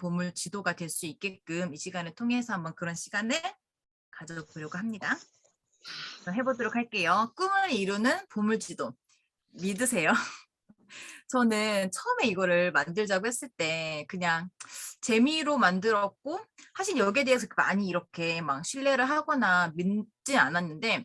보물 지도가 될 수 있게끔 이 시간을 통해서 한번 그런 시간을 가져보려고 합니다. 해보도록 할게요. 꿈을 이루는 보물 지도. 믿으세요? 저는 처음에 이거를 만들자고 했을 때 그냥 재미로 만들었고 사실 여기에 대해서 많이 이렇게 막 신뢰를 하거나 믿지 않았는데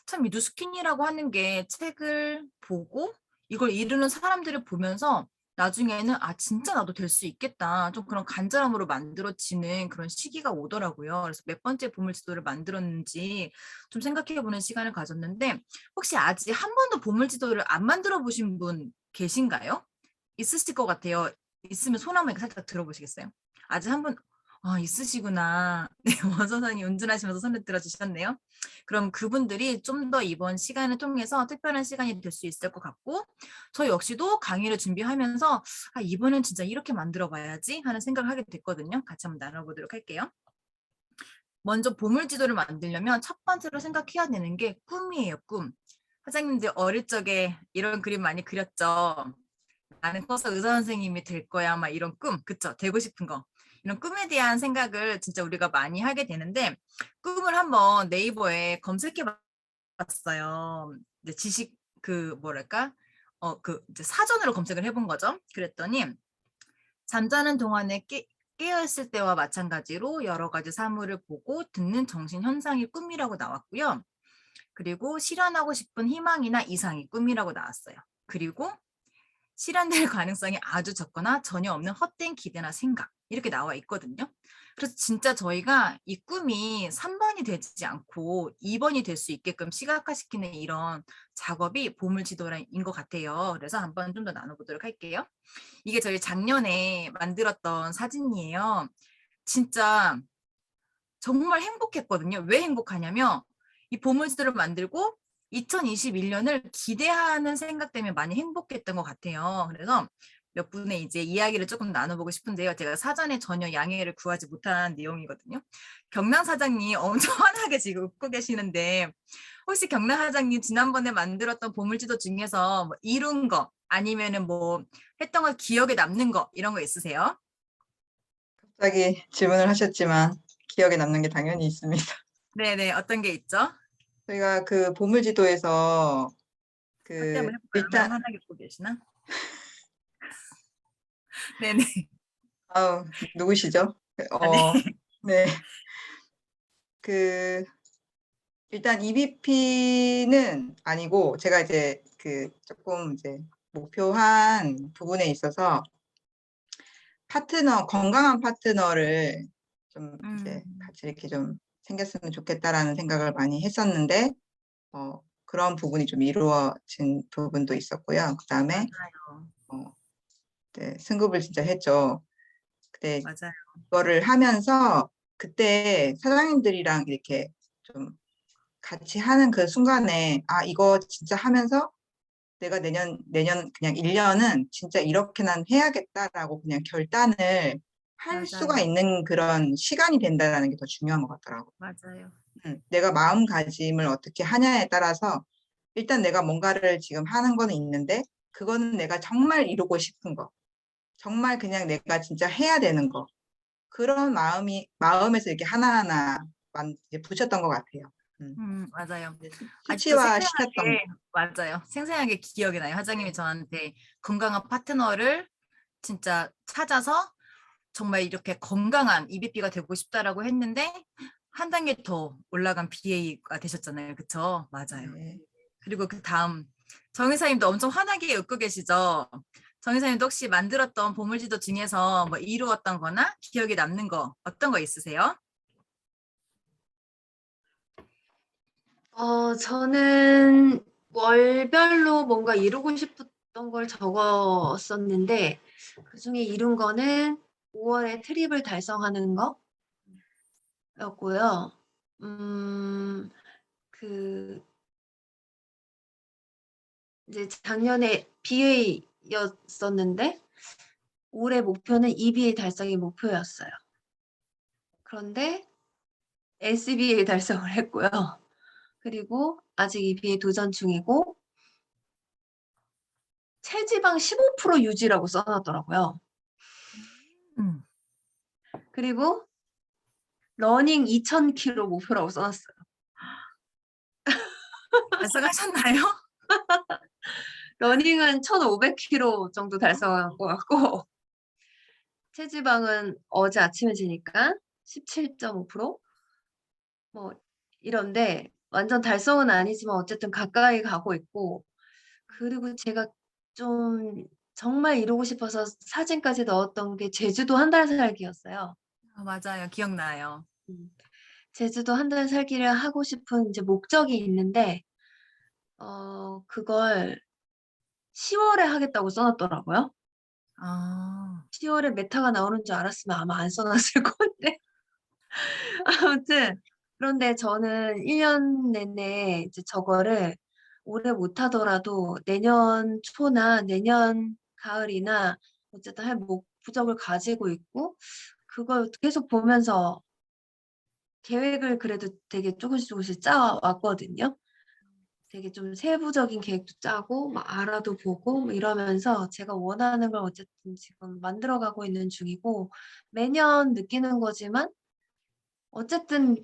참 이 누스킨이라고 하는 게 책을 보고 이걸 이루는 사람들을 보면서 나중에는 아 진짜 나도 될 수 있겠다 좀 그런 간절함으로 만들어지는 그런 시기가 오더라고요. 그래서 몇 번째 보물지도를 만들었는지 좀 생각해보는 시간을 가졌는데 혹시 아직 한 번도 보물지도를 안 만들어 보신 분 계신가요? 있으실 것 같아요. 있으면 손 한번 살짝 들어보시겠어요? 아직 한 번, 아, 있으시구나. 네, 원선생님 운전하시면서 손을 들어주셨네요. 그럼 그분들이 좀 더 이번 시간을 통해서 특별한 시간이 될 수 있을 것 같고, 저 역시도 강의를 준비하면서, 아, 이번엔 진짜 이렇게 만들어 봐야지 하는 생각을 하게 됐거든요. 같이 한번 나눠보도록 할게요. 먼저 보물지도를 만들려면 첫 번째로 생각해야 되는 게 꿈이에요, 꿈. 사장님들 어릴 적에 이런 그림 많이 그렸죠? 나는 커서 의사 선생님이 될 거야, 막 이런 꿈, 그쵸? 되고 싶은 거. 이런 꿈에 대한 생각을 진짜 우리가 많이 하게 되는데, 꿈을 한번 네이버에 검색해 봤어요. 이제 지식, 뭐랄까? 이제 사전으로 검색을 해본 거죠. 그랬더니, 잠자는 동안에 깨어있을 때와 마찬가지로 여러 가지 사물을 보고 듣는 정신 현상이 꿈이라고 나왔고요. 그리고 실현하고 싶은 희망이나 이상이 꿈이라고 나왔어요. 그리고 실현될 가능성이 아주 적거나 전혀 없는 헛된 기대나 생각 이렇게 나와 있거든요. 그래서 진짜 저희가 이 꿈이 3번이 되지 않고 2번이 될 수 있게끔 시각화시키는 이런 작업이 보물지도인 것 같아요. 그래서 한번 좀 더 나눠보도록 할게요. 이게 저희 작년에 만들었던 사진이에요. 진짜 정말 행복했거든요. 왜 행복하냐면 이 보물지도를 만들고 2021년을 기대하는 생각 때문에 많이 행복했던 것 같아요. 그래서 몇 분의 이제 이야기를 조금 나눠보고 싶은데요. 제가 사전에 전혀 양해를 구하지 못한 내용이거든요. 경남 사장님 엄청 환하게 지금 웃고 계시는데 혹시 경남 사장님 지난번에 만들었던 보물지도 중에서 뭐 이룬 거 아니면은 뭐 했던 거 기억에 남는 거 이런 거 있으세요? 갑자기 질문을 하셨지만 기억에 남는 게 당연히 있습니다. 네네, 어떤 게 있죠? 저희가 그 보물지도에서 확대 그 한번 해볼까요? 얼마나 일단 환하게 웃고 계시나? 네네. 아우 누구시죠? 아, 네. 네. 그 일단 EBP는 아니고 제가 이제 그 조금 이제 목표한 부분에 있어서 건강한 파트너를 좀 이제 같이 이렇게 좀 생겼으면 좋겠다라는 생각을 많이 했었는데 그런 부분이 좀 이루어진 부분도 있었고요. 그다음에 맞아요. 네, 승급을 진짜 했죠. 그때 맞아요. 그거를 하면서 그때 사장님들이랑 이렇게 좀 같이 하는 그 순간에 아 이거 진짜 하면서 내가 내년 그냥 1년은 진짜 이렇게는 해야겠다라고 그냥 결단을 할 수가 맞아요. 있는 그런 시간이 된다는 게 더 중요한 것 같더라고요. 맞아요. 내가 마음가짐을 어떻게 하냐에 따라서 일단 내가 뭔가를 지금 하는 거는 있는데 그거는 내가 정말 이루고 싶은 거, 정말 그냥 내가 진짜 해야 되는 거 그런 마음에서 이렇게 하나하나 이제 붙였던 것 같아요. 맞아요. 이제 아직도 수치화 시켰던 거. 생생하게, 맞아요. 생생하게 기억이 나요. 사장님이 저한테 건강한 파트너를 진짜 찾아서 정말 이렇게 건강한 EBP가 되고 싶다라고 했는데 한 단계 더 올라간 BA가 되셨잖아요. 그쵸? 맞아요. 네. 그리고 그 다음 정의사님도 엄청 환하게 웃고 계시죠? 정의사님도 혹시 만들었던 보물지도 중에서 뭐 이루었던 거나 기억에 남는 거 어떤 거 있으세요? 저는 월별로 뭔가 이루고 싶었던 걸 적었었는데, 그중에 이룬 거는 5월에 트립을 달성하는 거였고요. 그, 이제 작년에 BA였었는데, 올해 목표는 EBA 달성이 목표였어요. 그런데 SBA 달성을 했고요. 그리고 아직 EBA 도전 중이고, 체지방 15% 유지라고 써놨더라고요. 음, 그리고 러닝 2,000km 목표라고 써놨어요. 달성하셨나요? 러닝은 1,500km 정도 달성한 것 같고 체지방은 어제 아침에 재니까 17.5%? 뭐 이런데 완전 달성은 아니지만 어쨌든 가까이 가고 있고 그리고 제가 좀 정말 이루고 싶어서 사진까지 넣었던 게 제주도 한 달 살기였어요. 맞아요. 기억나요. 제주도 한 달 살기를 하고 싶은 이제 목적이 있는데 그걸 10월에 하겠다고 써놨더라고요. 아, 10월에 메타가 나오는 줄 알았으면 아마 안 써놨을 건데. 아무튼 그런데 저는 1년 내내 이제 저거를 올해 못하더라도 내년 초나 내년 가을이나 어쨌든 할 목적을 가지고 있고 그걸 계속 보면서 계획을 그래도 되게 조금씩 짜왔거든요. 되게 좀 세부적인 계획도 짜고 막 알아도 보고 뭐 이러면서 제가 원하는 걸 어쨌든 지금 만들어가고 있는 중이고 매년 느끼는 거지만 어쨌든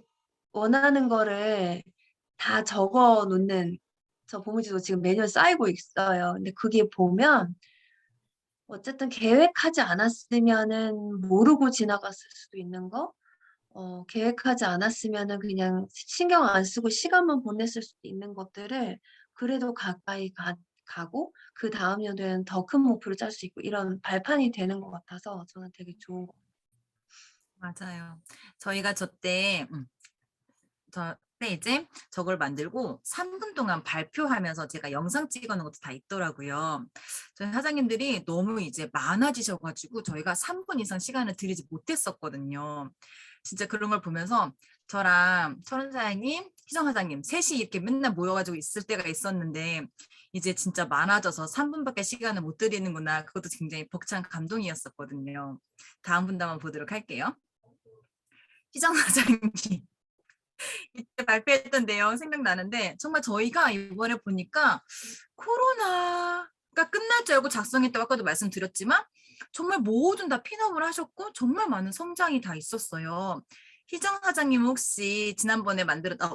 원하는 거를 다 적어 놓는 저 보물지도 지금 매년 쌓이고 있어요. 근데 그게 보면 어쨌든 계획하지 않았으면은 모르고 지나갔을 수도 있는 거, 계획하지 않았으면은 그냥 신경 안 쓰고 시간만 보냈을 수도 있는 것들을 그래도 가까이 가고 그다음 연도에는 더 큰 목표를 짤 수 있고 이런 발판이 되는 것 같아서 저는 되게 좋은 것 맞아요. 저희가 저때 이제 저걸 만들고 3분 동안 발표하면서 제가 영상 찍어놓은 것도 다 있더라고요. 저희 사장님들이 너무 이제 많아지셔가지고 저희가 3분 이상 시간을 들이지 못했었거든요. 진짜 그런 걸 보면서 저랑 철원 사장님, 희정 사장님 셋이 이렇게 맨날 모여가지고 있을 때가 있었는데 이제 진짜 많아져서 3분밖에 시간을 못 드리는구나. 그것도 굉장히 벅찬 감동이었었거든요. 다음 분도 한번 보도록 할게요. 희정 사장님 이때 발표했던 내용 생각나는데 정말 저희가 이번에 보니까 코로나가 끝날 줄 알고 작성했다고 아까도 말씀드렸지만 정말 모든 다 핀업을 하셨고 정말 많은 성장이 다 있었어요. 희정 사장님 혹시 지난번에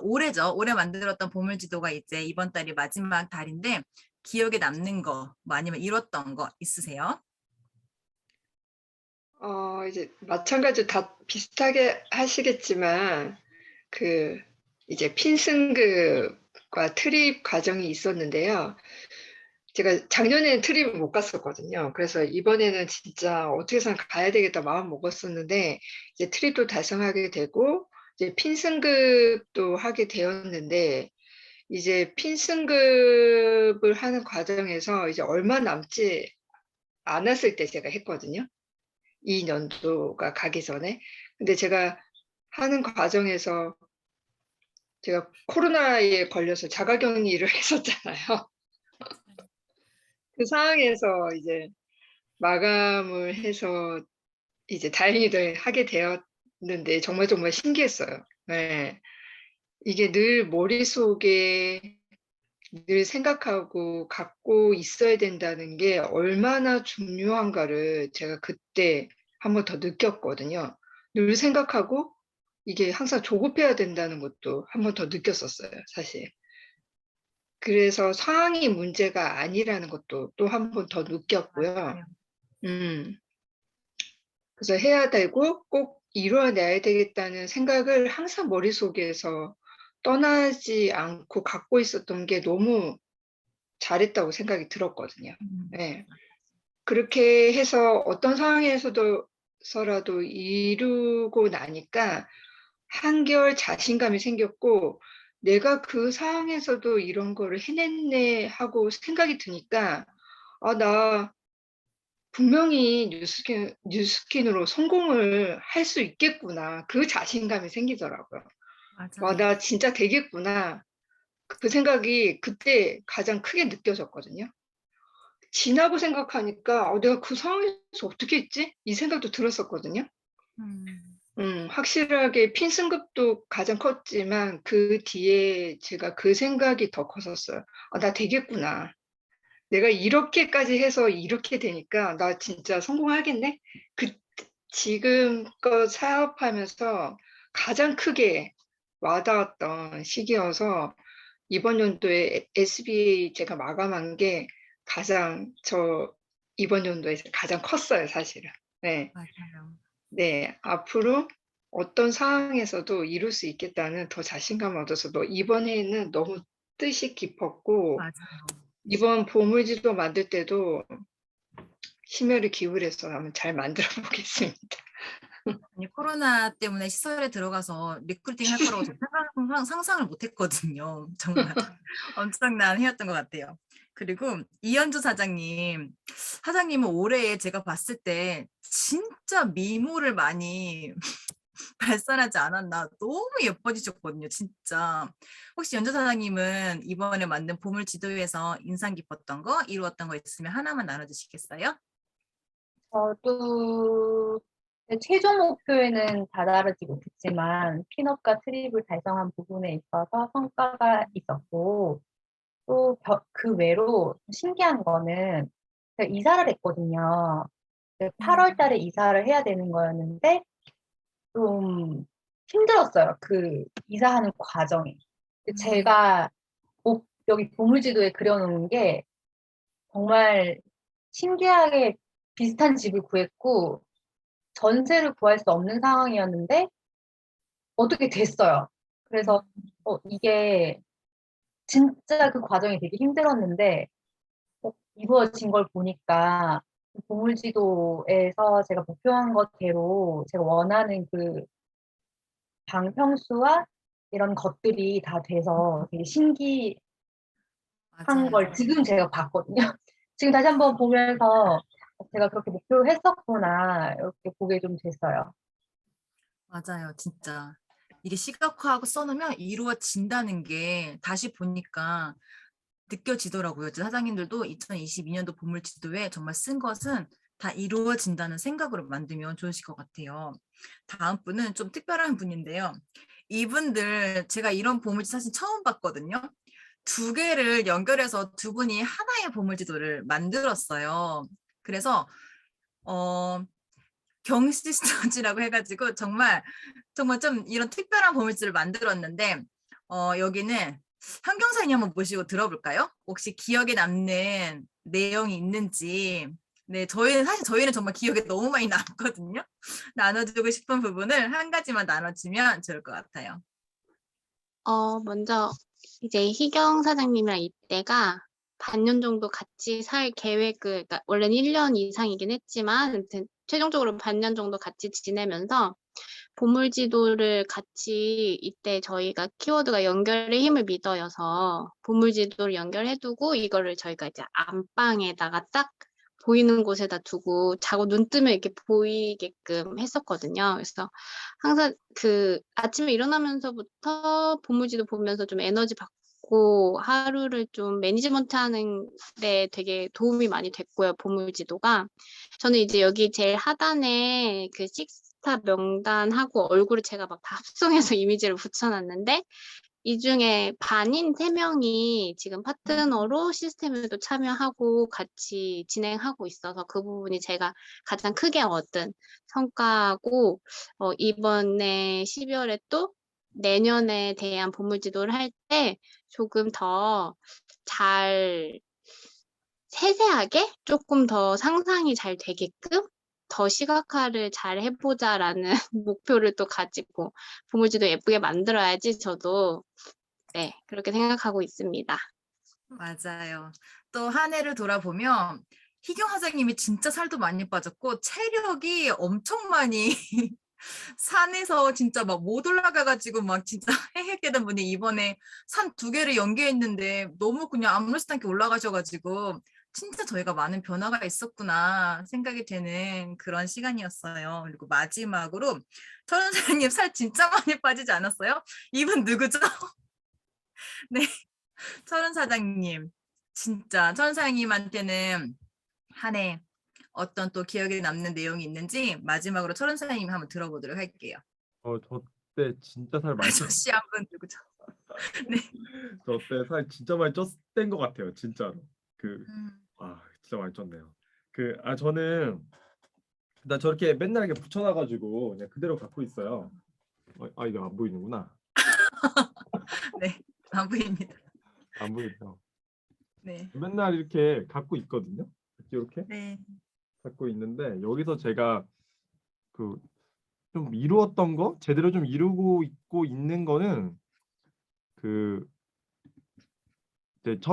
올해죠. 올해 만들었던 보물지도가 이제 이번 달이 마지막 달인데 기억에 남는 거, 뭐 아니면 이뤘던 거 있으세요? 이제 마찬가지로 다 비슷하게 하시겠지만 그 이제 핀승급과 트립 과정이 있었는데요. 제가 작년에는 트립을 못 갔었거든요. 그래서 이번에는 진짜 어떻게 해서는 가야 되겠다 마음 먹었었는데 이제 트립도 달성하게 되고 이제 핀승급도 하게 되었는데 이제 핀승급을 하는 과정에서 이제 얼마 남지 않았을 때 제가 했거든요. 이 년도가 가기 전에. 근데 제가 하는 과정에서 제가 코로나에 걸려서 자가격리를 했었잖아요. 그 상황에서 이제 마감을 해서 이제 다행히도 하게 되었는데 정말 신기했어요. 네. 이게 늘 머릿속에 늘 생각하고 갖고 있어야 된다는 게 얼마나 중요한가를 제가 그때 한 번 더 느꼈거든요. 늘 생각하고 이게 항상 조급해야 된다는 것도 한 번 더 느꼈었어요, 사실. 그래서 상황이 문제가 아니라는 것도 또 한 번 더 느꼈고요. 맞아요. 음. 그래서 해야 되고 꼭 이뤄내야 되겠다는 생각을 항상 머릿속에서 떠나지 않고 갖고 있었던 게 너무 잘했다고 생각이 들었거든요. 네. 그렇게 해서 어떤 상황에서라도 이루고 나니까 한결 자신감이 생겼고 '내가 그 상황에서도 이런 거를 해냈네.' 하고 생각이 드니까 '아 나 분명히 뉴스킨으로 성공을 할 수 있겠구나.' 그 자신감이 생기더라고요. '와 맞아요. 나 진짜 되겠구나.' 그 생각이 그때 가장 크게 느껴졌거든요. 지나고 생각하니까 '내가 그 상황에서 어떻게 했지?' 이 생각도 들었었거든요. 음, 확실하게 핀승급도 가장 컸지만 그 뒤에 제가 그 생각이 더 컸었어요. '아 나 되겠구나. 내가 이렇게까지 해서 이렇게 되니까 나 진짜 성공하겠네?' 그 지금껏 사업하면서 가장 크게 와닿았던 시기여서 이번 연도에 SBA 제가 마감한 게 가장 이번 연도에서 가장 컸어요, 사실은. 네. 맞아요. 네. 앞으로 어떤 상황에서도 이룰 수 있겠다는 더 자신감을 얻어서 이번 해에는 너무 뜻이 깊었고 맞아요. 이번 보물지도 만들 때도 심혈을 기울여서 한번 잘 만들어 보겠습니다. 아니, 코로나 때문에 시설에 들어가서 리크루팅 할 거라고 저 상상을 못 했거든요. 정말 엄청난 해였던 것 같아요. 그리고 이현주 사장님은 올해 제가 봤을 때 진짜 미모를 많이 발산하지 않았나. 너무 예뻐지셨거든요, 진짜. 혹시 연주 사장님은 이번에 만든 보물 지도에서 인상 깊었던 거, 이루었던 거 있으면 하나만 나눠주시겠어요? 저도 최종 목표에는 다다르지 못했지만 핀업과 트립을 달성한 부분에 있어서 성과가 있었고 또 그 외로 신기한 거는 제가 이사를 했거든요. 8월 달에 이사를 해야 되는 거였는데 좀 힘들었어요. 그 이사하는 과정이. 제가 여기 보물지도에 그려놓은 게 정말 신기하게 비슷한 집을 구했고 전세를 구할 수 없는 상황이었는데 어떻게 됐어요. 그래서 이게 진짜 그 과정이 되게 힘들었는데 이루어진 걸 보니까 보물지도에서 제가 목표한 것대로 제가 원하는 그 방평수와 이런 것들이 다 돼서 되게 신기한 맞아요. 걸 지금 제가 봤거든요. 지금 다시 한번 보면서 제가 그렇게 목표를 했었구나 이렇게 보게 좀 됐어요. 맞아요, 진짜. 이게 시각화하고 써놓으면 이루어진다는 게 다시 보니까 느껴지더라고요. 사장님들도 2022년도 보물지도에 정말 쓴 것은 다 이루어진다는 생각으로 만들면 좋으실 것 같아요. 다음 분은 좀 특별한 분인데요. 이분들 제가 이런 보물지 사실 처음 봤거든요. 두 개를 연결해서 두 분이 하나의 보물지도를 만들었어요. 그래서 경시스터즈라고 해가지고 정말 좀 이런 특별한 보물지를 만들었는데 여기는 현경사님 한번 모시고 들어볼까요? 혹시 기억에 남는 내용이 있는지. 네, 저희는 정말 기억에 너무 많이 남거든요. 나눠주고 싶은 부분을 한 가지만 나눠주면 좋을 것 같아요. 먼저 이제 희경 사장님이랑 이때가 반년 정도 같이 살 계획을, 그러니까 원래는 1년 이상이긴 했지만 아무튼 최종적으로 반년 정도 같이 지내면서 보물지도를 같이 이때 저희가 키워드가 연결의 힘을 믿어여서 보물지도를 연결해두고 이거를 저희가 이제 안방에다가 딱 보이는 곳에다 두고 자고 눈 뜨면 이렇게 보이게끔 했었거든요. 그래서 항상 그 아침에 일어나면서부터 보물지도 보면서 좀 에너지 받고 하루를 좀 매니지먼트 하는 데 되게 도움이 많이 됐고요, 보물지도가. 저는 이제 여기 제일 하단에 그 식스타 명단하고 얼굴을 제가 막 다 합성해서 이미지를 붙여놨는데 이 중에 반인 3명이 지금 파트너로 시스템에도 참여하고 같이 진행하고 있어서 그 부분이 제가 가장 크게 얻은 성과고 이번에 12월에 또 내년에 대한 보물지도를 할 때 조금 더 잘 세세하게 조금 더 상상이 잘 되게끔 더 시각화를 잘 해보자라는 목표를 또 가지고 보물지도 예쁘게 만들어야지 저도 네, 그렇게 생각하고 있습니다. 맞아요. 또 한 해를 돌아보면 희경 사장님이 진짜 살도 많이 빠졌고 체력이 엄청 많이 산에서 진짜 막 못 올라가가지고 막 진짜 헤헤되던 분이 이번에 산 2개를 연계했는데 너무 그냥 아무렇지도 않게 올라가셔가지고 진짜 저희가 많은 변화가 있었구나 생각이 되는 그런 시간이었어요. 그리고 마지막으로 천원 사장님 살 진짜 많이 빠지지 않았어요? 이분 누구죠? 네, 천원 사장님. 진짜 천원 사장님한테는 한 해 어떤 또 기억에 남는 내용이 있는지 마지막으로 천원 사장님 한번 들어보도록 할게요. 저 때 진짜 살 많이 쪘, 아저씨 한 분 누구죠? 네. 저 때 살 진짜 많이 쪘던 것 같아요, 진짜로. 음, 진짜 많이 쪘네요. 저는 나 저렇게 맨날 이렇게 붙여놔가지고 그냥 그대로 갖고 있어요. 이거 안 보이는구나. 네, 안 보입니다. 안 보이죠. 네, 맨날 이렇게 갖고 있거든요. 이렇게 네, 갖고 있는데 여기서 제가 그 좀 이루었던 거, 제대로 좀 이루고 있고 있는 거는 그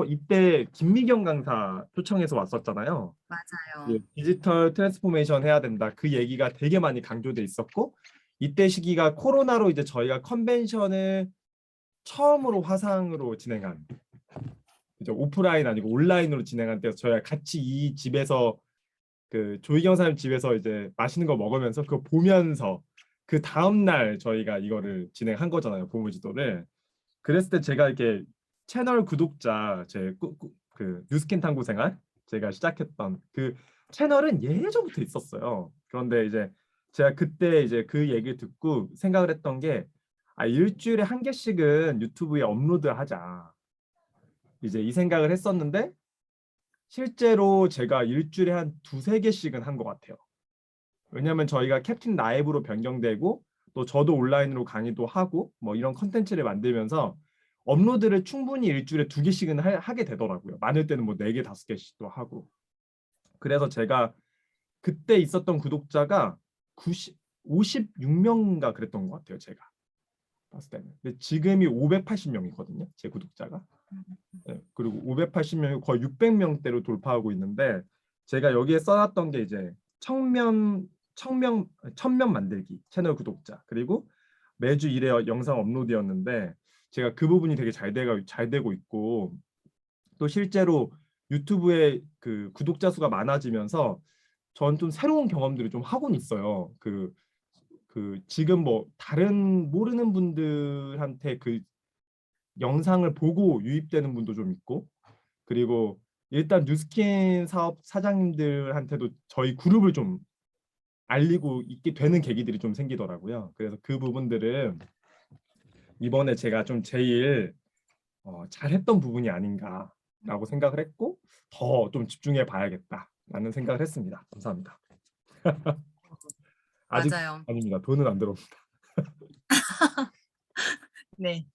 이때 김미경 강사 초청해서 왔었잖아요. 맞아요. 디지털 트랜스포메이션 해야 된다. 그 얘기가 되게 많이 강조돼 있었고 이때 시기가 코로나로 이제 저희가 컨벤션을 처음으로 화상으로 진행한 이제 오프라인 아니고 온라인으로 진행한 때여서 저희가 같이 이 집에서 그 조희경 사님 집에서 이제 맛있는 거 먹으면서 그거 보면서 그 다음 날 저희가 이거를 진행한 거잖아요. 보물지도를. 그랬을 때 제가 이렇게 채널 구독자 그 뉴스킨 탐구 생활 제가 시작했던 그 채널은 예전부터 있었어요. 그런데 이제 제가 그때 이제 그 얘기를 듣고 생각을 했던 게 일주일에 한 개씩은 유튜브에 업로드하자. 이제 이 생각을 했었는데 실제로 제가 일주일에 한 두세 개씩은 한 것 같아요. 왜냐하면 저희가 캡틴 라이브로 변경되고 또 저도 온라인으로 강의도 하고 뭐 이런 컨텐츠를 만들면서 업로드를 충분히 일주일에 2개씩은 하게 되더라고요. 많을 때는 뭐 4개, 5개씩도 하고. 그래서 제가 그때 있었던 구독자가 56명인가 그랬던 것 같아요. 제가 봤을 때는. 근데 지금이 580명이거든요. 제 구독자가. 네, 그리고 580명이 거의 600명대로 돌파하고 있는데 제가 여기에 써놨던 게 이제 천면 만들기 채널 구독자 그리고 매주 1회 영상 업로드였는데 제가 그 부분이 되게 잘 되고 있고 또 실제로 유튜브에 그 구독자 수가 많아지면서 전 좀 새로운 경험들을 좀 하고는 있어요. 그 지금 뭐 다른 모르는 분들한테 그 영상을 보고 유입되는 분도 좀 있고 그리고 일단 뉴스킨 사업 사장님들한테도 저희 그룹을 좀 알리고 있게 되는 계기들이 좀 생기더라고요. 그래서 그 부분들은 이번에 제가 좀 제일 잘했던 부분이 아닌가라고 생각을 했고 더 좀 집중해 봐야겠다라는 생각을 했습니다. 감사합니다. 아직 맞아요. 아닙니다. 돈은 안 들어옵니다. 네.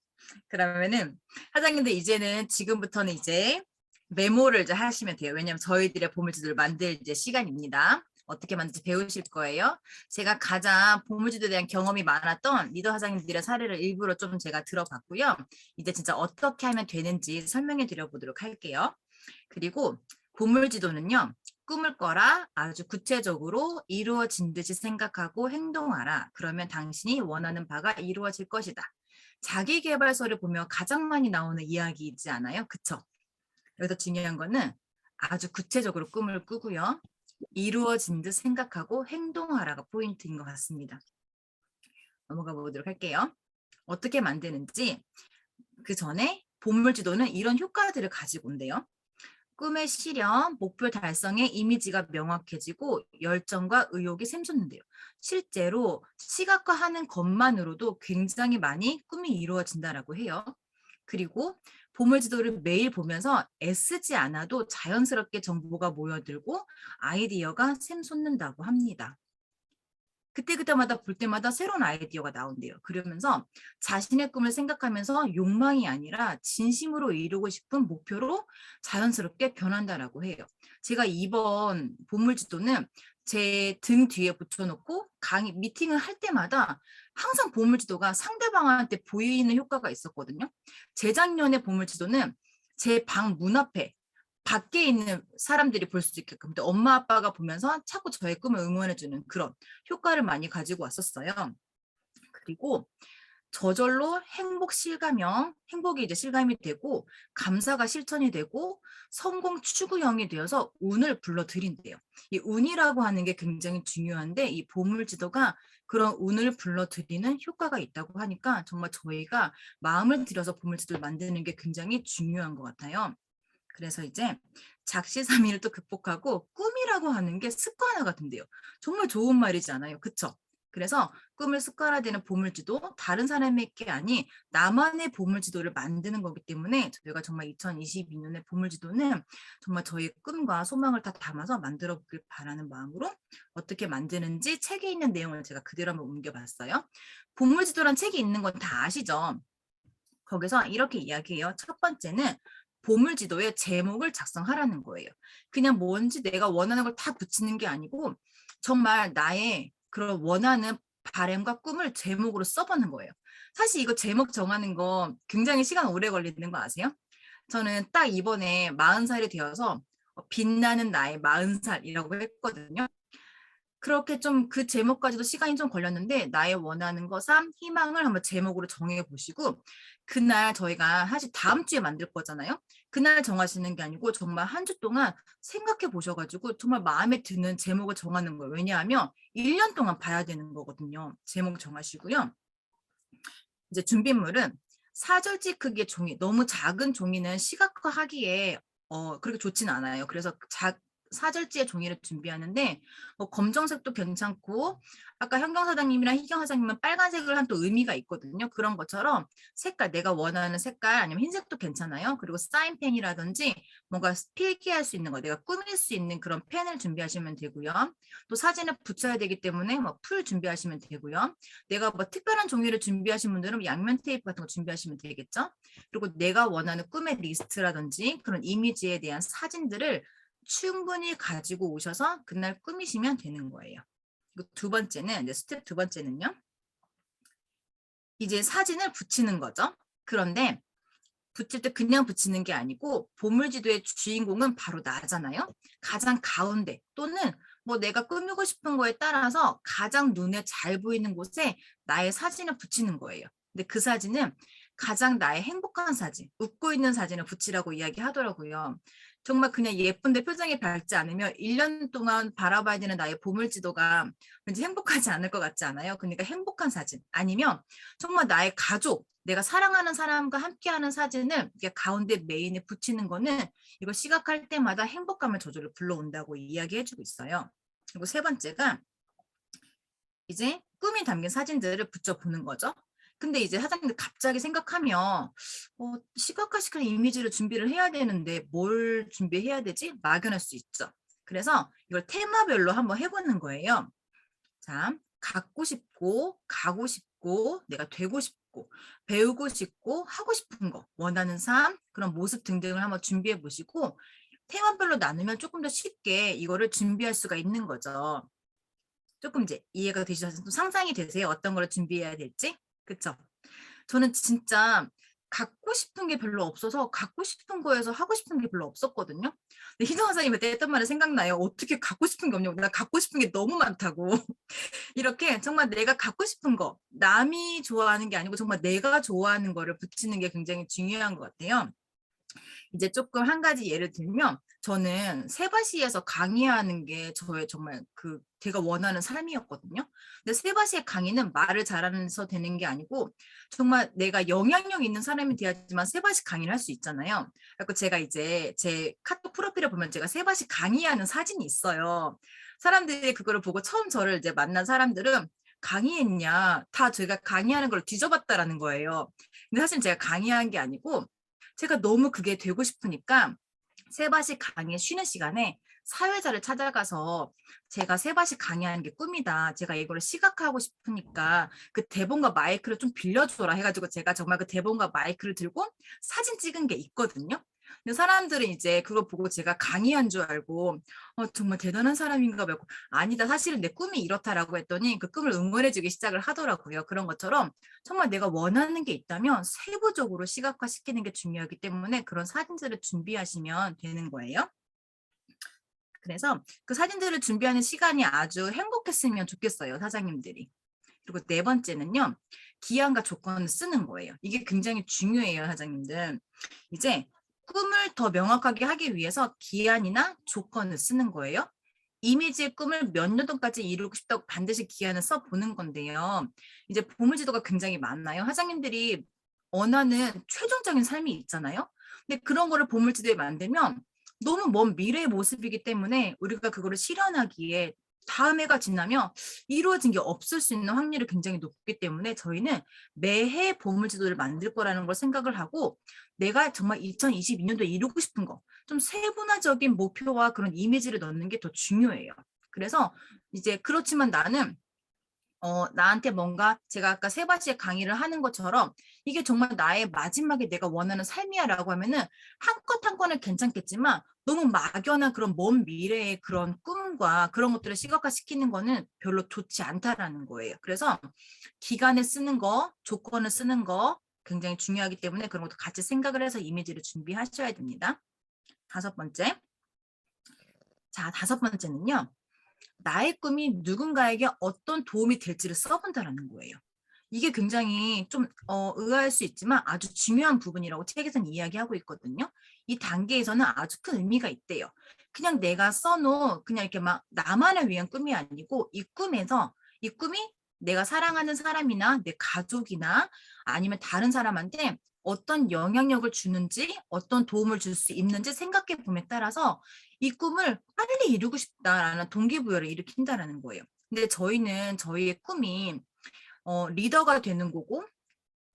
그러면은 사장님들 이제는 지금부터는 이제 메모를 이제 하시면 돼요. 왜냐하면 저희들의 보물지도를 만들 이제 시간입니다. 어떻게 만들지 배우실 거예요. 제가 가장 보물지도에 대한 경험이 많았던 리더 사장님들의 사례를 일부러 좀 제가 들어봤고요. 이제 진짜 어떻게 하면 되는지 설명해 드려보도록 할게요. 그리고 보물지도는요. 꿈을 꿔라. 아주 구체적으로 이루어진 듯이 생각하고 행동하라. 그러면 당신이 원하는 바가 이루어질 것이다. 자기계발서를 보면 가장 많이 나오는 이야기이지 않아요? 그쵸? 여기서 중요한 거는 아주 구체적으로 꿈을 꾸고요. 이루어진 듯 생각하고 행동하라가 포인트인 것 같습니다. 넘어가 보도록 할게요. 어떻게 만드는지 그 전에 보물지도는 이런 효과들을 가지고 온대요. 꿈의 실현, 목표 달성의 이미지가 명확해지고 열정과 의욕이 샘솟는데요. 실제로 시각화하는 것만으로도 굉장히 많이 꿈이 이루어진다라고 해요. 그리고 보물지도를 매일 보면서 애쓰지 않아도 자연스럽게 정보가 모여들고 아이디어가 샘솟는다고 합니다. 그때마다 볼 때마다 새로운 아이디어가 나온대요. 그러면서 자신의 꿈을 생각하면서 욕망이 아니라 진심으로 이루고 싶은 목표로 자연스럽게 변한다라고 해요. 제가 이번 보물지도는 제 등 뒤에 붙여놓고 강의 미팅을 할 때마다 항상 보물지도가 상대방한테 보이는 효과가 있었거든요. 재작년에 보물지도는 제 방 문 앞에 밖에 있는 사람들이 볼 수 있게끔 엄마 아빠가 보면서 자꾸 저의 꿈을 응원해주는 그런 효과를 많이 가지고 왔었어요. 그리고 저절로 행복 실감형, 행복이 이제 실감이 되고 감사가 실천이 되고 성공 추구형이 되어서 운을 불러들인대요. 이 운이라고 하는 게 굉장히 중요한데 이 보물지도가 그런 운을 불러들이는 효과가 있다고 하니까 정말 저희가 마음을 들여서 보물지도를 만드는 게 굉장히 중요한 것 같아요. 그래서 이제 작시삼일을 또 극복하고 꿈이라고 하는 게 습관화가 된대요. 정말 좋은 말이지 않아요? 그쵸? 그래서 꿈을 습관화되는 보물지도 다른 사람에게 아닌 나만의 보물지도를 만드는 거기 때문에 저희가 정말 2022년의 보물지도는 정말 저희의 꿈과 소망을 다 담아서 만들어 보길 바라는 마음으로 어떻게 만드는지 책에 있는 내용을 제가 그대로 한번 옮겨봤어요. 보물지도란 책이 있는 건 다 아시죠? 거기서 이렇게 이야기해요. 첫 번째는 보물지도의 제목을 작성하라는 거예요. 그냥 뭔지 내가 원하는 걸 다 붙이는 게 아니고 정말 나의 그런 원하는 바램과 꿈을 제목으로 써보는 거예요. 사실 이거 제목 정하는 거 굉장히 시간 오래 걸리는 거 아세요? 저는 딱 이번에 40살이 되어서 빛나는 나의 40살이라고 했거든요. 그렇게 좀 그 제목까지도 시간이 좀 걸렸는데 나의 원하는 거, 삶, 희망을 한번 제목으로 정해 보시고 그날 저희가 사실 다음 주에 만들 거잖아요. 그날 정하시는 게 아니고 정말 한 주 동안 생각해 보셔가지고 정말 마음에 드는 제목을 정하는 거예요. 왜냐하면 1년 동안 봐야 되는 거거든요. 제목 정하시고요. 이제 준비물은 4절지 크기의 종이, 너무 작은 종이는 시각화하기에 그렇게 좋지는 않아요. 그래서 4절지의 종이를 준비하는데 검정색도 괜찮고 아까 현경 사장님이랑 희경 사장님은 빨간색을 한 또 의미가 있거든요. 그런 것처럼 색깔, 내가 원하는 색깔 아니면 흰색도 괜찮아요. 그리고 사인펜이라든지 뭔가 필기할 수 있는 거, 내가 꾸밀 수 있는 그런 펜을 준비하시면 되고요. 또 사진을 붙여야 되기 때문에 풀 준비하시면 되고요. 내가 특별한 종이를 준비하신 분들은 양면 테이프 같은 거 준비하시면 되겠죠. 그리고 내가 원하는 꿈의 리스트라든지 그런 이미지에 대한 사진들을 충분히 가지고 오셔서 그날 꾸미시면 되는 거예요. 그리고 두 번째는, 이제 스텝 두 번째는요. 이제 사진을 붙이는 거죠. 그런데 붙일 때 그냥 붙이는 게 아니고 보물지도의 주인공은 바로 나잖아요. 가장 가운데 또는 내가 꾸미고 싶은 거에 따라서 가장 눈에 잘 보이는 곳에 나의 사진을 붙이는 거예요. 근데 그 사진은 가장 나의 행복한 사진, 웃고 있는 사진을 붙이라고 이야기하더라고요. 정말 그냥 예쁜데 표정이 밝지 않으면 1년 동안 바라봐야 되는 나의 보물지도가 왠지 행복하지 않을 것 같지 않아요? 그러니까 행복한 사진 아니면 정말 나의 가족, 내가 사랑하는 사람과 함께하는 사진을 이게 가운데 메인에 붙이는 거는 이거 시각할 때마다 행복감을 저절로 불러온다고 이야기해주고 있어요. 그리고 세 번째가 이제 꿈이 담긴 사진들을 붙여보는 거죠. 근데 이제 사장님들 갑자기 생각하면 시각화시키는 이미지를 준비를 해야 되는데 뭘 준비해야 되지? 막연할 수 있죠. 그래서 이걸 테마별로 한번 해보는 거예요. 자, 갖고 싶고, 가고 싶고, 내가 되고 싶고, 배우고 싶고, 하고 싶은 거, 원하는 삶, 그런 모습 등등을 한번 준비해 보시고 테마별로 나누면 조금 더 쉽게 이거를 준비할 수가 있는 거죠. 조금 이제 이해가 되시죠? 상상이 되세요? 어떤 걸 준비해야 될지? 그쵸? 저는 진짜 갖고 싶은 게 별로 없어서 갖고 싶은 거에서 하고 싶은 게 별로 없었거든요. 근데 희정 선생님이 그때 했던 말이 생각나요. 어떻게 갖고 싶은 게 없냐고. 나 갖고 싶은 게 너무 많다고. 이렇게 정말 내가 갖고 싶은 거, 남이 좋아하는 게 아니고 정말 내가 좋아하는 거를 붙이는 게 굉장히 중요한 것 같아요. 이제 조금 한 가지 예를 들면 저는 세바시에서 강의하는 게 저의 정말 제가 원하는 삶이었거든요. 근데 세바시의 강의는 말을 잘하면서 되는 게 아니고 정말 내가 영향력 있는 사람이 돼야지만 세바시 강의를 할 수 있잖아요. 그래서 제가 이제 제 카톡 프로필을 보면 제가 세바시 강의하는 사진이 있어요. 사람들이 그거를 보고 처음 저를 이제 만난 사람들은 강의했냐, 다 제가 강의하는 걸 뒤져봤다라는 거예요. 근데 사실 제가 강의한 게 아니고 제가 너무 그게 되고 싶으니까 세바시 강의 쉬는 시간에 사회자를 찾아가서 제가 세바시 강의하는 게 꿈이다. 제가 이거를 시각화하고 싶으니까 그 대본과 마이크를 좀 빌려줘라 해가지고 제가 정말 그 대본과 마이크를 들고 사진 찍은 게 있거든요. 근데 사람들은 이제 그거 보고 제가 강의한 줄 알고 정말 대단한 사람인가 봐. 아니다. 사실은 내 꿈이 이렇다라고 했더니 그 꿈을 응원해주기 시작을 하더라고요. 그런 것처럼 정말 내가 원하는 게 있다면 세부적으로 시각화시키는 게 중요하기 때문에 그런 사진들을 준비하시면 되는 거예요. 그래서 그 사진들을 준비하는 시간이 아주 행복했으면 좋겠어요. 사장님들이. 그리고 네 번째는요. 기한과 조건을 쓰는 거예요. 이게 굉장히 중요해요. 사장님들. 이제 꿈을 더 명확하게 하기 위해서 기한이나 조건을 쓰는 거예요. 이미지의 꿈을 몇 년 동까지 이루고 싶다고 반드시 기한을 써보는 건데요. 이제 보물지도가 굉장히 많나요? 사장님들이 원하는 최종적인 삶이 있잖아요. 근데 그런 거를 보물지도에 만들면 너무 먼 미래의 모습이기 때문에 우리가 그거를 실현하기에 다음 해가 지나면 이루어진 게 없을 수 있는 확률이 굉장히 높기 때문에 저희는 매해 보물지도를 만들 거라는 걸 생각을 하고 내가 정말 2022년도에 이루고 싶은 거 좀 세분화적인 목표와 그런 이미지를 넣는 게 더 중요해요. 그래서 이제 그렇지만 나는 나한테 뭔가 제가 아까 세바시의 강의를 하는 것처럼 이게 정말 나의 마지막에 내가 원하는 삶이야라고 하면은 한 건은 괜찮겠지만 너무 막연한 그런 먼 미래의 그런 꿈과 그런 것들을 시각화시키는 거는 별로 좋지 않다라는 거예요. 그래서 기간을 쓰는 거, 조건을 쓰는 거 굉장히 중요하기 때문에 그런 것도 같이 생각을 해서 이미지를 준비하셔야 됩니다. 5번째. 자, 5번째는요. 나의 꿈이 누군가에게 어떤 도움이 될지를 써본다라는 거예요. 이게 굉장히 좀 의아할 수 있지만 아주 중요한 부분이라고 책에서는 이야기하고 있거든요. 이 단계에서는 아주 큰 의미가 있대요. 그냥 내가 써놓은 그냥 이렇게 막 나만을 위한 꿈이 아니고 이 꿈이 내가 사랑하는 사람이나 내 가족이나 아니면 다른 사람한테 어떤 영향력을 주는지 어떤 도움을 줄 수 있는지 생각해 봄에 따라서 이 꿈을 빨리 이루고 싶다라는 동기부여를 일으킨다라는 거예요. 근데 저희는 저희의 꿈이 리더가 되는 거고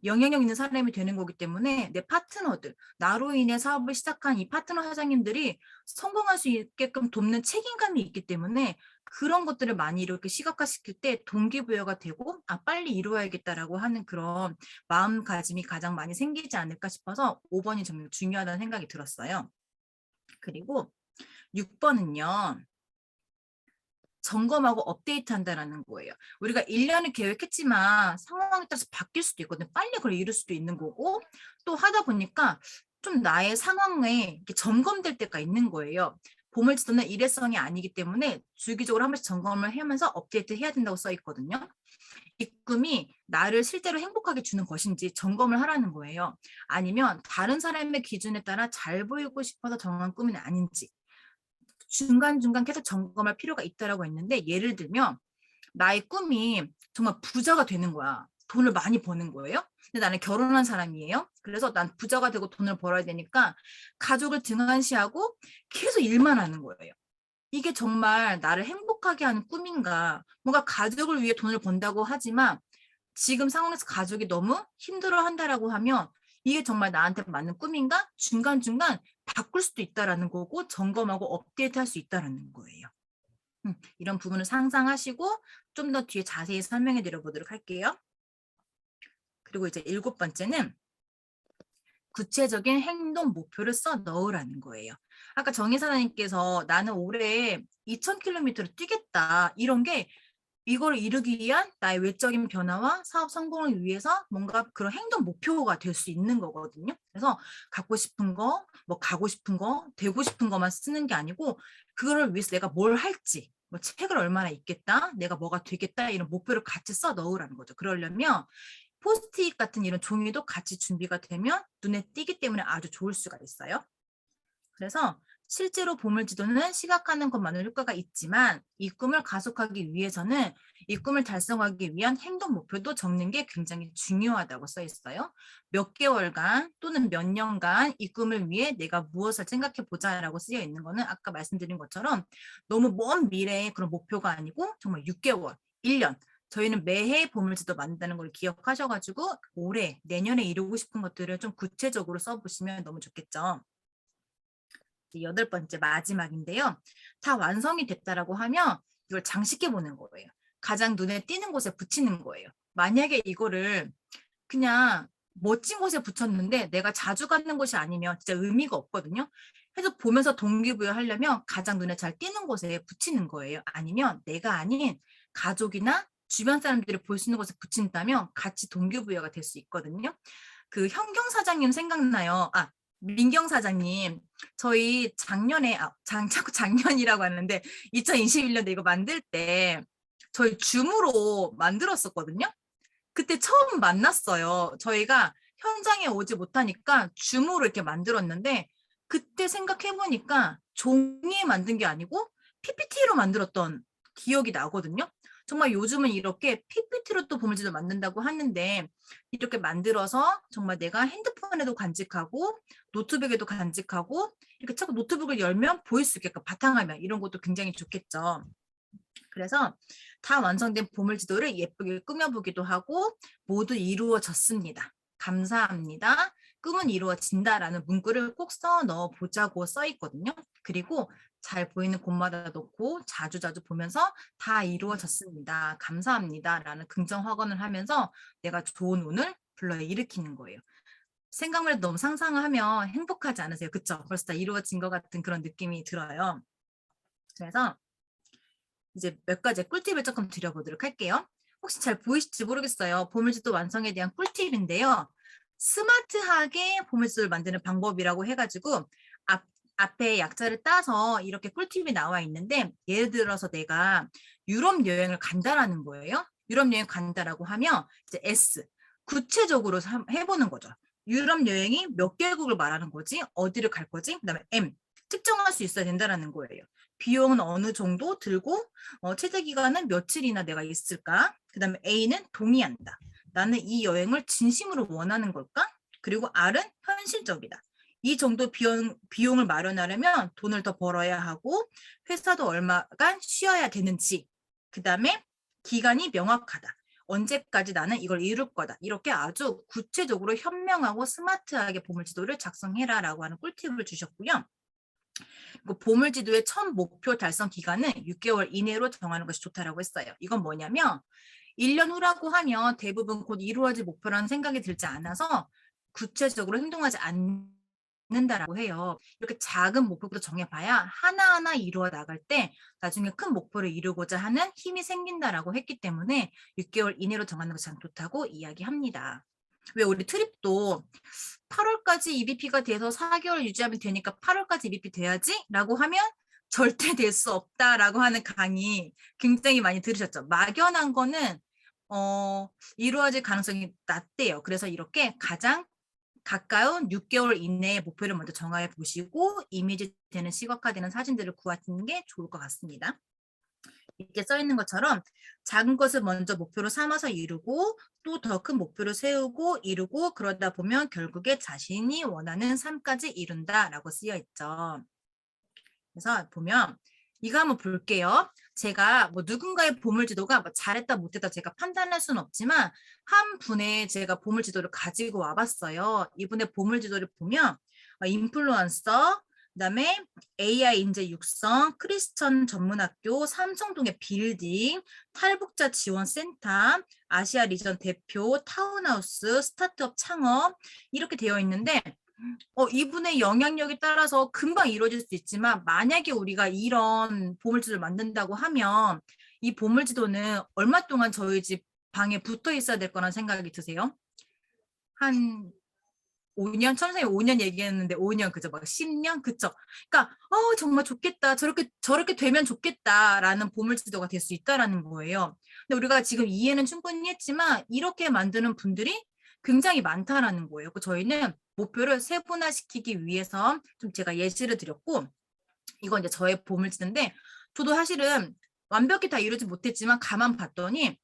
영향력 있는 사람이 되는 거기 때문에 내 파트너들, 나로 인해 사업을 시작한 이 파트너 사장님들이 성공할 수 있게끔 돕는 책임감이 있기 때문에 그런 것들을 많이 이렇게 시각화시킬 때 동기부여가 되고 빨리 이루어야겠다라고 하는 그런 마음가짐이 가장 많이 생기지 않을까 싶어서 5번이 정말 중요하다는 생각이 들었어요. 그리고 6번은요. 점검하고 업데이트한다라는 거예요. 우리가 1년을 계획했지만 상황에 따라서 바뀔 수도 있거든요. 빨리 그걸 이룰 수도 있는 거고 또 하다 보니까 좀 나의 상황에 점검될 때가 있는 거예요. 보물지도는 일회성이 아니기 때문에 주기적으로 한 번씩 점검을 하면서 업데이트 해야 된다고 써 있거든요. 이 꿈이 나를 실제로 행복하게 주는 것인지 점검을 하라는 거예요. 아니면 다른 사람의 기준에 따라 잘 보이고 싶어서 정한 꿈은 아닌지 중간중간 계속 점검할 필요가 있다라고 했는데 예를 들면 나의 꿈이 정말 부자가 되는 거야. 돈을 많이 버는 거예요. 근데 나는 결혼한 사람이에요. 그래서 난 부자가 되고 돈을 벌어야 되니까 가족을 등한시하고 계속 일만 하는 거예요. 이게 정말 나를 행복하게 하는 꿈인가? 뭔가 가족을 위해 돈을 번다고 하지만 지금 상황에서 가족이 너무 힘들어한다라고 하면 이게 정말 나한테 맞는 꿈인가? 중간중간 바꿀 수도 있다라는 거고 점검하고 업데이트할 수 있다라는 거예요. 이런 부분을 상상하시고 좀 더 뒤에 자세히 설명해 드려보도록 할게요. 그리고 이제 7번째는 구체적인 행동 목표를 써 넣으라는 거예요. 아까 정의사장님께서 나는 올해 2000km를 뛰겠다 이런 게 이걸 이루기 위한 나의 외적인 변화와 사업 성공을 위해서 뭔가 그런 행동 목표가 될 수 있는 거거든요. 그래서 갖고 싶은 거, 뭐 가고 싶은 거, 되고 싶은 것만 쓰는 게 아니고 그거를 위해서 내가 뭘 할지, 뭐 책을 얼마나 읽겠다, 내가 뭐가 되겠다 이런 목표를 같이 써 넣으라는 거죠. 그러려면 포스트잇 같은 이런 종이도 같이 준비가 되면 눈에 띄기 때문에 아주 좋을 수가 있어요. 그래서 실제로 보물지도는 시각화하는 것만으로 효과가 있지만 이 꿈을 가속하기 위해서는 이 꿈을 달성하기 위한 행동 목표도 적는 게 굉장히 중요하다고 써 있어요. 몇 개월간 또는 몇 년간 이 꿈을 위해 내가 무엇을 생각해 보자라고 쓰여 있는 거는 아까 말씀드린 것처럼 너무 먼 미래의 그런 목표가 아니고 정말 6개월, 1년 저희는 매해 보물지도 만든다는 걸 기억하셔가지고 올해, 내년에 이루고 싶은 것들을 좀 구체적으로 써보시면 너무 좋겠죠. 8번째 마지막인데요. 다 완성이 됐다라고 하면 이걸 장식해 보는 거예요. 가장 눈에 띄는 곳에 붙이는 거예요. 만약에 이거를 그냥 멋진 곳에 붙였는데 내가 자주 가는 곳이 아니면 진짜 의미가 없거든요. 그래서 보면서 동기부여 하려면 가장 눈에 잘 띄는 곳에 붙이는 거예요. 아니면 내가 아닌 가족이나 주변 사람들이 볼 수 있는 곳에 붙인다면 같이 동기부여가 될 수 있거든요. 그 현경 사장님 생각나요? 민경 사장님, 저희 작년에, 자꾸 작년이라고 하는데, 2021년에 이거 만들 때, 저희 줌으로 만들었었거든요? 그때 처음 만났어요. 저희가 현장에 오지 못하니까 줌으로 이렇게 만들었는데, 그때 생각해보니까 종이에 만든 게 아니고, PPT로 만들었던 기억이 나거든요? 정말 요즘은 이렇게 PPT로 또 보물지도 만든다고 하는데 이렇게 만들어서 정말 내가 핸드폰에도 간직하고 노트북에도 간직하고 이렇게 자꾸 노트북을 열면 보일 수 있게끔 바탕화면 이런 것도 굉장히 좋겠죠. 그래서 다 완성된 보물지도를 예쁘게 꾸며보기도 하고 모두 이루어졌습니다. 감사합니다. 꿈은 이루어진다라는 문구를 꼭 써 넣어보자고 써 있거든요. 그리고 잘 보이는 곳마다 놓고 자주자주 보면서 다 이루어졌습니다. 감사합니다라는 긍정 확언을 하면서 내가 좋은 운을 불러일으키는 거예요. 생각만 해도 너무 상상을 하면 행복하지 않으세요? 그쵸? 벌써 다 이루어진 것 같은 그런 느낌이 들어요. 그래서 이제 몇 가지 꿀팁을 조금 드려보도록 할게요. 혹시 잘 보이실지 모르겠어요. 보물지도 완성에 대한 꿀팁인데요. 스마트하게 보물지도를 만드는 방법이라고 해가지고 앞에 약자를 따서 이렇게 꿀팁이 나와 있는데 예를 들어서 내가 유럽 여행을 간다라는 거예요. 유럽 여행 간다라고 하면 이제 S 구체적으로 해보는 거죠. 유럽 여행이 몇 개국을 말하는 거지? 어디를 갈 거지? 그다음에 M 측정할 수 있어야 된다라는 거예요. 비용은 어느 정도 들고 최대 기간은 며칠이나 내가 있을까? 그다음에 A는 동의한다. 나는 이 여행을 진심으로 원하는 걸까? 그리고 R은 현실적이다. 이 정도 비용을 마련하려면 돈을 더 벌어야 하고 회사도 얼마간 쉬어야 되는지 그 다음에 기간이 명확하다. 언제까지 나는 이걸 이룰 거다. 이렇게 아주 구체적으로 현명하고 스마트하게 보물지도를 작성해라라고 하는 꿀팁을 주셨고요. 보물지도의 첫 목표 달성 기간은 6개월 이내로 정하는 것이 좋다라고 했어요. 이건 뭐냐면 1년 후라고 하면 대부분 곧 이루어질 목표라는 생각이 들지 않아서 구체적으로 행동하지 않는다라고 해요. 이렇게 작은 목표부터 정해봐야 하나하나 이루어 나갈 때 나중에 큰 목표를 이루고자 하는 힘이 생긴다라고 했기 때문에 6개월 이내로 정하는 것이 참 좋다고 이야기합니다. 왜 우리 트립도 8월까지 EBP가 돼서 4개월 유지하면 되니까 8월까지 EBP 돼야지? 라고 하면 절대 될 수 없다라고 하는 강의 굉장히 많이 들으셨죠. 막연한 거는 이루어질 가능성이 낮대요. 그래서 이렇게 가장 가까운 6개월 이내의 목표를 먼저 정해 보시고 이미지 되는 시각화되는 사진들을 구하시는 게 좋을 것 같습니다. 이렇게 써 있는 것처럼 작은 것을 먼저 목표로 삼아서 이루고 또 더 큰 목표를 세우고 이루고 그러다 보면 결국에 자신이 원하는 삶까지 이룬다라고 쓰여 있죠. 그래서 보면 이거 한번 볼게요. 제가 뭐 누군가의 보물지도가 뭐 잘했다 못했다 제가 판단할 수는 없지만 한 분의 제가 보물지도를 가지고 와봤어요. 이분의 보물지도를 보면 인플루언서, 그다음에 AI 인재 육성, 크리스천 전문학교, 삼성동의 빌딩, 탈북자 지원센터, 아시아 리전 대표, 타운하우스, 스타트업 창업 이렇게 되어 있는데 이분의 영향력에 따라서 금방 이루어질 수 있지만 만약에 우리가 이런 보물지도를 만든다고 하면 이 보물지도는 얼마 동안 저희 집 방에 붙어 있어야 될 거란 생각이 드세요? 한 5년, 천선생님 5년 얘기했는데 5년 그죠? 막 10년? 그쵸? 그러니까 정말 좋겠다. 저렇게 되면 좋겠다라는 보물지도가 될 수 있다라는 거예요. 근데 우리가 지금 이해는 충분히 했지만 이렇게 만드는 분들이 굉장히 많다라는 거예요. 저희는 목표를 세분화시키기 위해서 좀 제가 예시를 드렸고 이건 이제 저의 보물지도인데 저도 사실은 완벽히 다 이루지 못했지만 가만 봤더니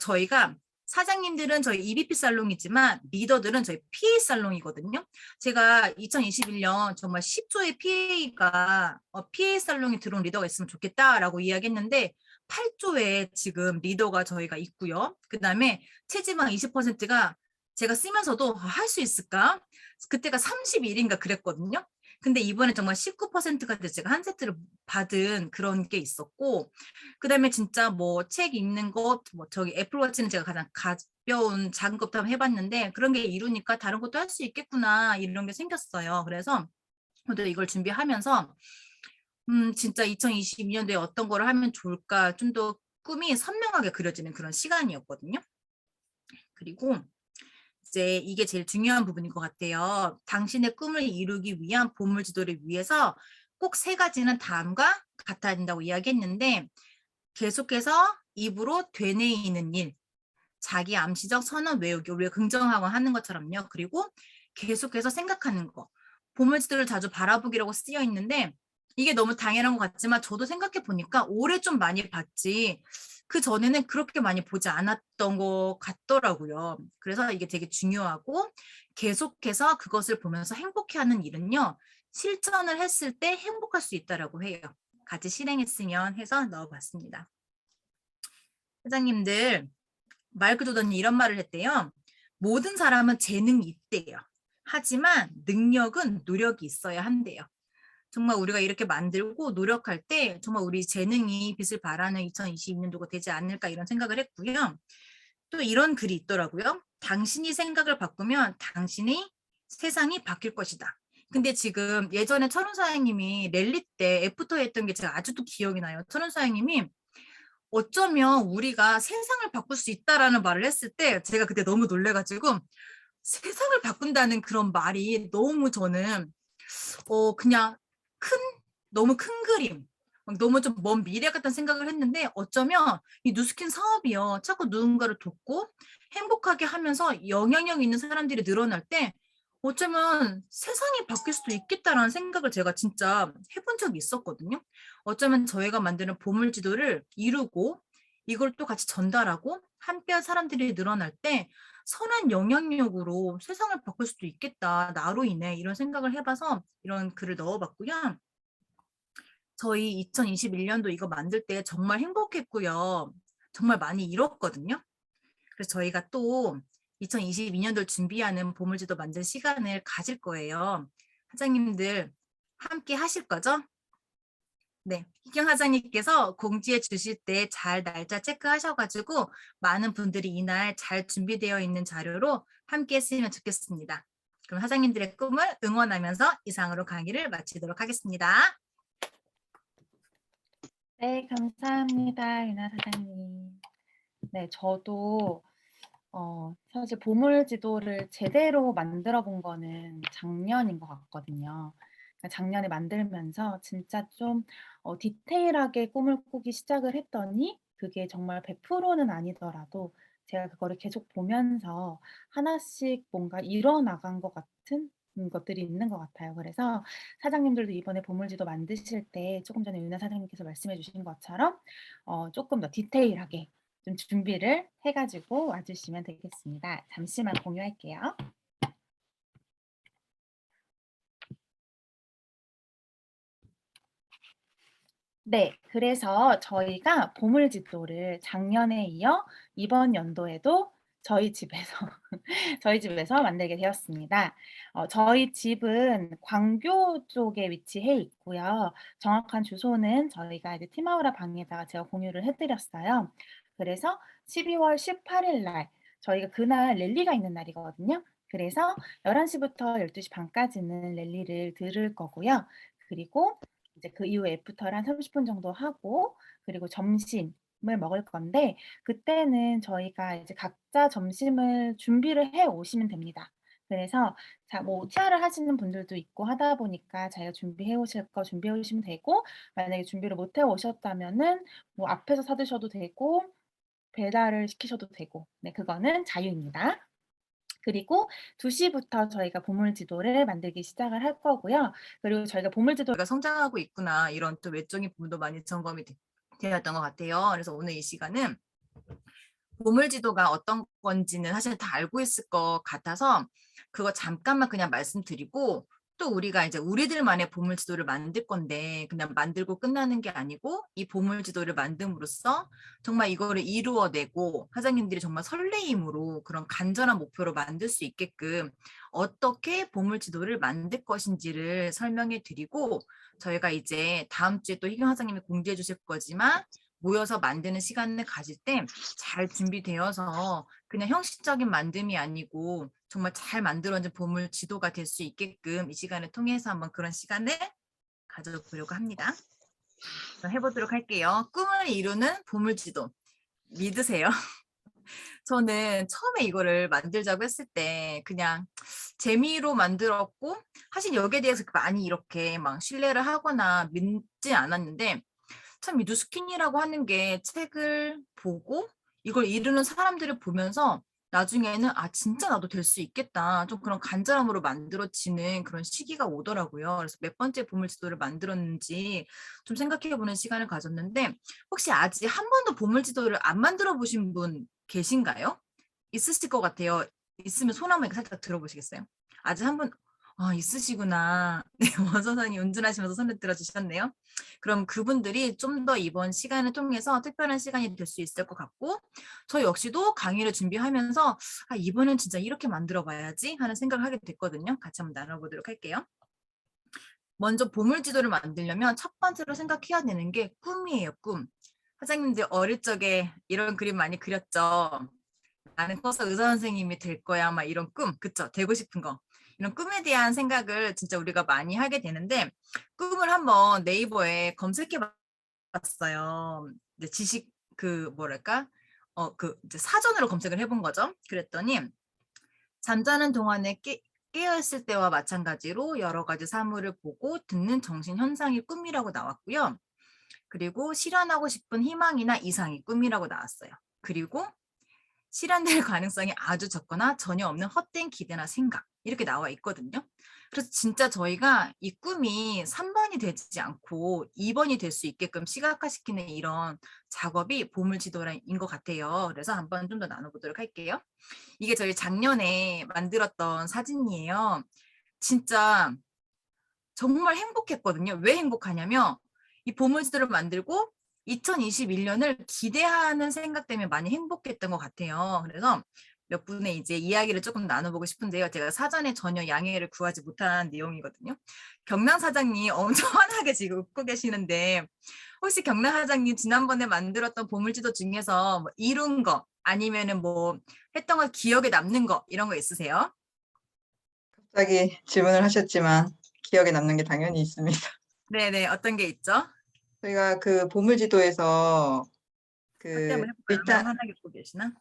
저희가 사장님들은 저희 EBP 살롱이지만 리더들은 저희 PA 살롱이거든요. 제가 2021년 정말 10조의 PA가 PA 살롱에 들어온 리더가 있으면 좋겠다라고 이야기했는데 8조의 지금 리더가 저희가 있고요. 그다음에 체지방 20%가 제가 쓰면서도 할 수 있을까? 그때가 31인가 그랬거든요. 근데 이번에 정말 19%가 돼서 제가 한 세트를 받은 그런 게 있었고 그다음에 진짜 뭐 책 읽는 것, 뭐 저기 애플워치는 제가 가장 가벼운 작은 것부터 한번 해봤는데 그런 게 이루니까 다른 것도 할 수 있겠구나 이런 게 생겼어요. 그래서 저도 이걸 준비하면서 진짜 2022년도에 어떤 거를 하면 좋을까 좀 더 꿈이 선명하게 그려지는 그런 시간이었거든요. 그리고 이제 이게 제일 중요한 부분인 것 같아요. 당신의 꿈을 이루기 위한 보물지도를 위해서 꼭 3가지는 다음과 같아야 된다고 이야기했는데 계속해서 입으로 되뇌이는 일, 자기 암시적 선언 외우기, 우리가 긍정하고 하는 것처럼요. 그리고 계속해서 생각하는 거. 보물지도를 자주 바라보기라고 쓰여 있는데 이게 너무 당연한 것 같지만 저도 생각해 보니까 올해 좀 많이 봤지 그 전에는 그렇게 많이 보지 않았던 것 같더라고요. 그래서 이게 되게 중요하고 계속해서 그것을 보면서 행복해하는 일은요. 실천을 했을 때 행복할 수 있다라고 해요. 같이 실행했으면 해서 넣어봤습니다. 회장님들, 마이클 조던이 이런 말을 했대요. 모든 사람은 재능이 있대요. 하지만 능력은 노력이 있어야 한대요. 정말 우리가 이렇게 만들고 노력할 때 정말 우리 재능이 빛을 발하는 2022년도가 되지 않을까 이런 생각을 했고요. 또 이런 글이 있더라고요. 당신이 생각을 바꾸면 당신의 세상이 바뀔 것이다. 근데 지금 예전에 철훈 사장님이 랠리 때 애프터 했던 게 제가 아직도 기억이 나요. 철훈 사장님이 어쩌면 우리가 세상을 바꿀 수 있다라는 말을 했을 때 제가 그때 너무 놀래가지고 세상을 바꾼다는 그런 말이 너무 저는 그냥 너무 큰 그림, 너무 좀 먼 미래 같다는 생각을 했는데 어쩌면 이 누스킨 사업이요. 자꾸 누군가를 돕고 행복하게 하면서 영향력 있는 사람들이 늘어날 때 어쩌면 세상이 바뀔 수도 있겠다라는 생각을 제가 진짜 해본 적이 있었거든요. 어쩌면 저희가 만드는 보물지도를 이루고 이걸 또 같이 전달하고 함께할 사람들이 늘어날 때 선한 영향력으로 세상을 바꿀 수도 있겠다. 나로 인해 이런 생각을 해봐서 이런 글을 넣어봤고요. 저희 2021년도 이거 만들 때 정말 행복했고요. 정말 많이 잃었거든요. 그래서 저희가 또 2022년도를 준비하는 보물지도 만들 시간을 가질 거예요. 사장님들 함께 하실 거죠? 네, 희경 사장님께서 공지해 주실 때 잘 날짜 체크하셔가지고 많은 분들이 이날 잘 준비되어 있는 자료로 함께 했으면 좋겠습니다. 그럼 사장님들의 꿈을 응원하면서 이상으로 강의를 마치도록 하겠습니다. 네, 감사합니다, 유나 사장님. 네, 저도 사실 보물 지도를 제대로 만들어 본 거는 작년인 것 같거든요. 그러니까 작년에 만들면서 진짜 좀 디테일하게 꿈을 꾸기 시작을 했더니 그게 정말 100%는 아니더라도 제가 그거를 계속 보면서 하나씩 뭔가 이뤄나간 것 같은 것들이 있는 것 같아요. 그래서 사장님들도 이번에 보물지도 만드실 때 조금 전에 윤아 사장님께서 말씀해 주신 것처럼 조금 더 디테일하게 좀 준비를 해 가지고 와 주시면 되겠습니다. 잠시만 공유할게요. 네. 그래서 저희가 보물지도를 작년에 이어 이번 연도에도 저희 집에서 저희 집에서 만들게 되었습니다. 저희 집은 광교 쪽에 위치해 있고요. 정확한 주소는 저희가 이제 팀아우라 방에다가 제가 공유를 해 드렸어요. 그래서 12월 18일 날 저희가 그날 랠리가 있는 날이거든요. 그래서 11시 부터 12시 반까지는 랠리를 들을 거고요. 그리고 이제 그 이후에 애프터를 한 30분 정도 하고 그리고 점심을 먹을 건데 그때는 저희가 이제 각자 점심을 준비를 해 오시면 됩니다. 그래서 뭐 티아를 하시는 분들도 있고 하다 보니까 자기가 준비해 오실 거 준비해 오시면 되고 만약에 준비를 못해 오셨다면은 뭐 앞에서 사 드셔도 되고 배달을 시키셔도 되고 네 그거는 자유입니다. 그리고 2시 부터 저희가 보물 지도를 만들기 시작을 할 거고요. 그리고 저희가 보물 지도 우리가 성장하고 있구나 이런 또 외적인 부분도 많이 점검이 되었던 것 같아요. 그래서 오늘 이 시간은 보물지도가 어떤 건지는 사실 다 알고 있을 것 같아서 그거 잠깐만 그냥 말씀드리고 또 우리가 이제 우리들만의 보물지도를 만들 건데 그냥 만들고 끝나는 게 아니고 이 보물지도를 만듦으로써 정말 이거를 이루어내고 사장님들이 정말 설레임으로 그런 간절한 목표로 만들 수 있게끔 어떻게 보물지도를 만들 것인지를 설명해 드리고 저희가 이제 다음 주에 또 희경 사장님이 공지해 주실 거지만 모여서 만드는 시간을 가질 때 잘 준비되어서 그냥 형식적인 만듦이 아니고 정말 잘 만들어진 보물 지도가 될 수 있게끔 이 시간을 통해서 한번 그런 시간을 가져보려고 합니다. 해보도록 할게요. 꿈을 이루는 보물 지도 믿으세요? 저는 처음에 이거를 만들자고 했을 때 그냥 재미로 만들었고 사실 여기에 대해서 많이 이렇게 막 신뢰를 하거나 믿지 않았는데 참 이 누스킨이라고 하는 게 책을 보고 이걸 이루는 사람들을 보면서 나중에는 아 진짜 나도 될 수 있겠다 좀 그런 간절함으로 만들어지는 그런 시기가 오더라고요. 그래서 몇 번째 보물지도를 만들었는지 좀 생각해보는 시간을 가졌는데 혹시 아직 한 번도 보물지도를 안 만들어 보신 분 계신가요? 있으실 것 같아요. 있으면 손 한번 살짝 들어보시겠어요? 아직 한 번, 아, 있으시구나. 네, 원서선이 운전하시면서 손을 들어주셨네요. 그럼 그분들이 좀 더 이번 시간을 통해서 특별한 시간이 될 수 있을 것 같고, 저 역시도 강의를 준비하면서, 아, 이번엔 진짜 이렇게 만들어 봐야지 하는 생각을 하게 됐거든요. 같이 한번 나눠보도록 할게요. 먼저 보물지도를 만들려면 첫 번째로 생각해야 되는 게 꿈이에요, 꿈. 사장님들 어릴 적에 이런 그림 많이 그렸죠? 나는 커서 의사 선생님이 될 거야, 막 이런 꿈, 그쵸? 되고 싶은 거. 이런 꿈에 대한 생각을 진짜 우리가 많이 하게 되는데, 꿈을 한번 네이버에 검색해 봤어요. 이제 지식, 뭐랄까? 이제 사전으로 검색을 해본 거죠. 그랬더니, 잠자는 동안에 깨어있을 때와 마찬가지로 여러 가지 사물을 보고 듣는 정신 현상이 꿈이라고 나왔고요. 그리고 실현하고 싶은 희망이나 이상이 꿈이라고 나왔어요. 그리고 실현될 가능성이 아주 적거나 전혀 없는 헛된 기대나 생각 이렇게 나와 있거든요. 그래서 진짜 저희가 이 꿈이 3번이 되지 않고 2번이 될 수 있게끔 시각화시키는 이런 작업이 보물지도인 것 같아요. 그래서 한번 좀 더 나눠보도록 할게요. 이게 저희 작년에 만들었던 사진이에요. 진짜 정말 행복했거든요. 왜 행복하냐면 이 보물지도를 만들고 2021년을 기대하는 생각 때문에 많이 행복했던 것 같아요. 그래서 몇 분의 이제 이야기를 조금 나눠보고 싶은데요. 제가 사전에 전혀 양해를 구하지 못한 내용이거든요. 경남 사장님 엄청 환하게 지금 웃고 계시는데 혹시 경남 사장님 지난번에 만들었던 보물지도 중에서 뭐 이룬 거 아니면은 뭐 했던 거 기억에 남는 거 이런 거 있으세요? 갑자기 질문을 하셨지만 기억에 남는 게 당연히 있습니다. 네네, 어떤 게 있죠? 저희가 그 보물지도에서 그때 한번 해볼까요? 얼마나 일단 환하게 웃고 계시나?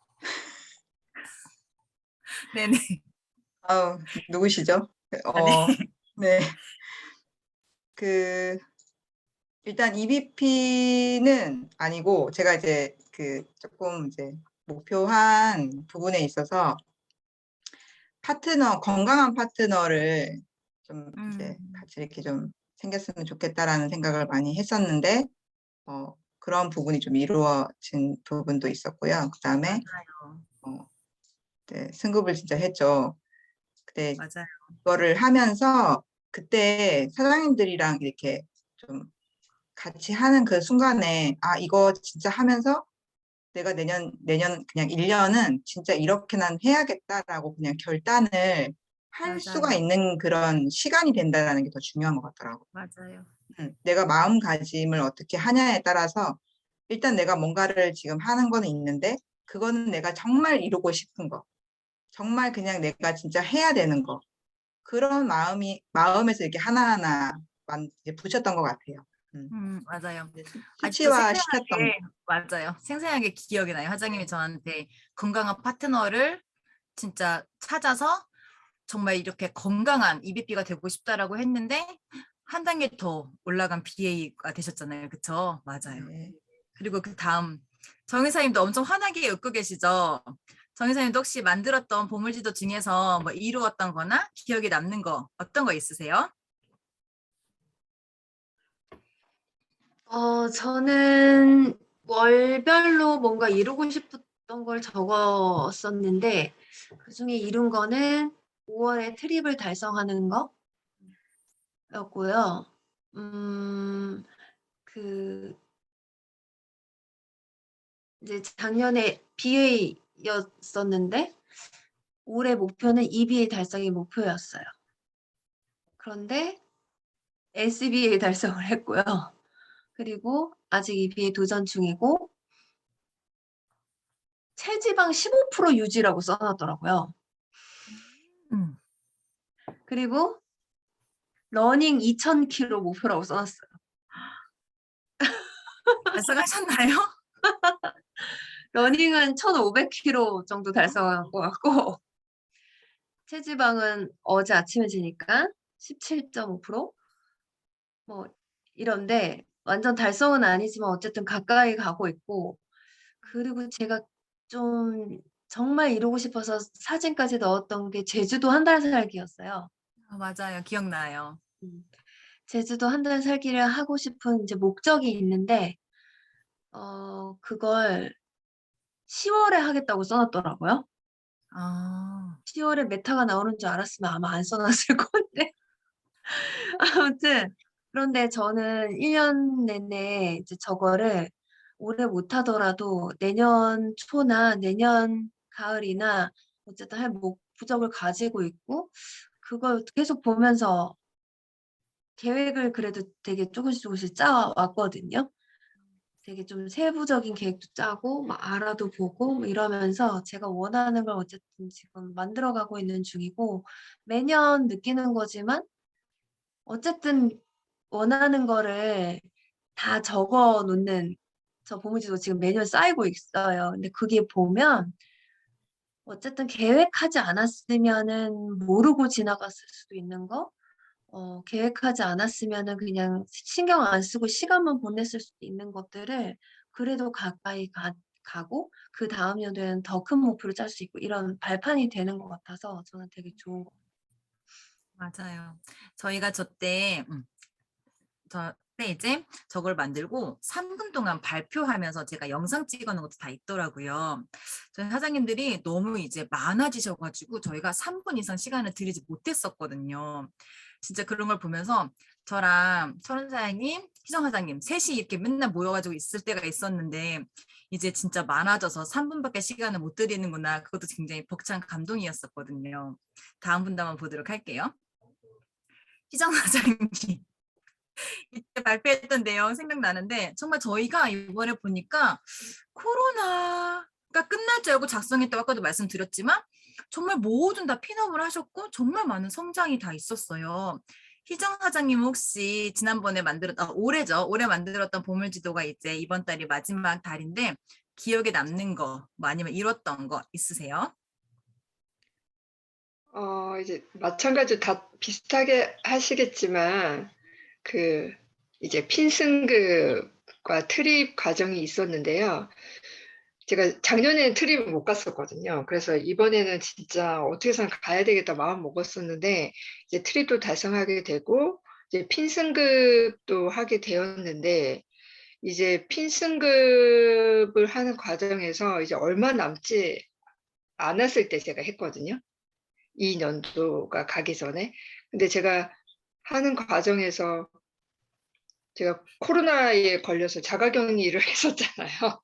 네네. 아우 누구시죠? 아, 네. 네. 그 일단 EBP는 아니고 제가 이제 조금 이제 목표한 부분에 있어서 건강한 파트너를 좀 이제 같이 이렇게 좀 생겼으면 좋겠다라는 생각을 많이 했었는데 그런 부분이 좀 이루어진 부분도 있었고요. 그다음에 맞아요. 네, 승급을 진짜 했죠. 근데 맞아요. 그거를 하면서 그때 사장님들이랑 이렇게 좀 같이 하는 그 순간에 아 이거 진짜 하면서 내가 내년 그냥 1년은 진짜 이렇게는 해야겠다라고 그냥 결단을 할 수가 맞아요. 있는 그런 시간이 된다는 게 더 중요한 것 같더라고. 맞아요. 내가 마음가짐을 어떻게 하냐에 따라서 일단 내가 뭔가를 지금 하는 거는 있는데 그거는 내가 정말 이루고 싶은 거. 정말 그냥 내가 진짜 해야 되는 거. 그런 마음에서 이렇게 하나하나 이제 붙였던 것 같아요. 맞아요. 아직도 수치화 시켰던 생생하게, 맞아요. 생생하게 기억이 나요. 사장님이 저한테 건강한 파트너를 진짜 찾아서 정말 이렇게 건강한 EBP가 되고 싶다라고 했는데 한 단계 더 올라간 BA가 되셨잖아요. 그쵸? 맞아요. 네. 그리고 그 다음 정의사님도 엄청 환하게 웃고 계시죠? 정의사님도 혹시 만들었던 보물지도 중에서 뭐 이루었던 거나 기억에 남는 거 어떤 거 있으세요? 저는 월별로 뭔가 이루고 싶었던 걸 적었었는데 그중에 이룬 거는 5월에 트립을 달성하는 거였고요. 그 이제 작년에 BA였었는데 올해 목표는 EBA 달성이 목표였어요. 그런데 SBA 달성을 했고요. 그리고 아직 EBA 도전 중이고 체지방 15% 유지라고 써놨더라고요. 음, 그리고 러닝 2,000km 목표라고 써놨어요. 달성하셨나요? 러닝은 1,500km 정도 달성한 것 같고 체지방은 어제 아침에 재니까 17.5%? 뭐 이런데 완전 달성은 아니지만 어쨌든 가까이 가고 있고 그리고 제가 좀 정말 이루고 싶어서 사진까지 넣었던 게 제주도 한 달 살기였어요. 맞아요. 기억나요. 제주도 한 달 살기를 하고 싶은 이제 목적이 있는데 그걸 10월에 하겠다고 써놨더라고요. 아. 10월에 메타가 나오는 줄 알았으면 아마 안 써놨을 건데. 아무튼 그런데 저는 1년 내내 이제 저거를 올해 못하더라도 내년 초나 내년 가을이나 어쨌든 할 목적을 가지고 있고 그걸 계속 보면서 계획을 그래도 되게 조금씩 짜왔거든요. 되게 좀 세부적인 계획도 짜고 막 알아도 보고 뭐 이러면서 제가 원하는 걸 어쨌든 지금 만들어가고 있는 중이고 매년 느끼는 거지만 어쨌든 원하는 거를 다 적어 놓는 저 보물지도 지금 매년 쌓이고 있어요. 근데 그게 보면 어쨌든 계획하지 않았으면은 모르고 지나갔을 수도 있는 거, 계획하지 않았으면은 그냥 신경 안 쓰고 시간만 보냈을 수도 있는 것들을 그래도 가까이 가고 그다음 연도에는 더 큰 목표를 짤 수 있고 이런 발판이 되는 것 같아서 저는 되게 좋은 것 맞아요. 저희가 저때 이제 저걸 만들고 3분 동안 발표하면서 제가 영상 찍어놓은 것도 다 있더라고요. 저희 사장님들이 너무 이제 많아지셔가지고 저희가 3분 이상 시간을 들이지 못했었거든요. 진짜 그런 걸 보면서 저랑 철원 사장님, 희정 사장님 셋이 이렇게 맨날 모여가지고 있을 때가 있었는데 이제 진짜 많아져서 3분밖에 시간을 못 드리는구나. 그것도 굉장히 벅찬 감동이었었거든요. 다음 분담만 보도록 할게요. 희정 사장님. 이때 발표했던 내용 생각나는데 정말 저희가 이번에 보니까 코로나가 끝날 줄 알고 작성했다고 아까도 말씀드렸지만 정말 모든 다 핀업을 하셨고 정말 많은 성장이 다 있었어요. 희정 사장님 혹시 지난번에 올해죠. 올해 만들었던 보물지도가 이제 이번 달이 마지막 달인데 기억에 남는 거, 뭐 아니면 이뤘던 거 있으세요? 이제 마찬가지로 다 비슷하게 하시겠지만 이제 핀승급과 트립 과정이 있었는데요. 제가 작년에는 트립을 못 갔었거든요. 그래서 이번에는 진짜 어떻게 해서는 가야 되겠다 마음 먹었었는데 이제 트립도 달성하게 되고 이제 핀승급도 하게 되었는데 이제 핀승급을 하는 과정에서 이제 얼마 남지 않았을 때 제가 했거든요. 이 년도가 가기 전에. 근데 제가 하는 과정에서 제가 코로나에 걸려서 자가격리를 했었잖아요.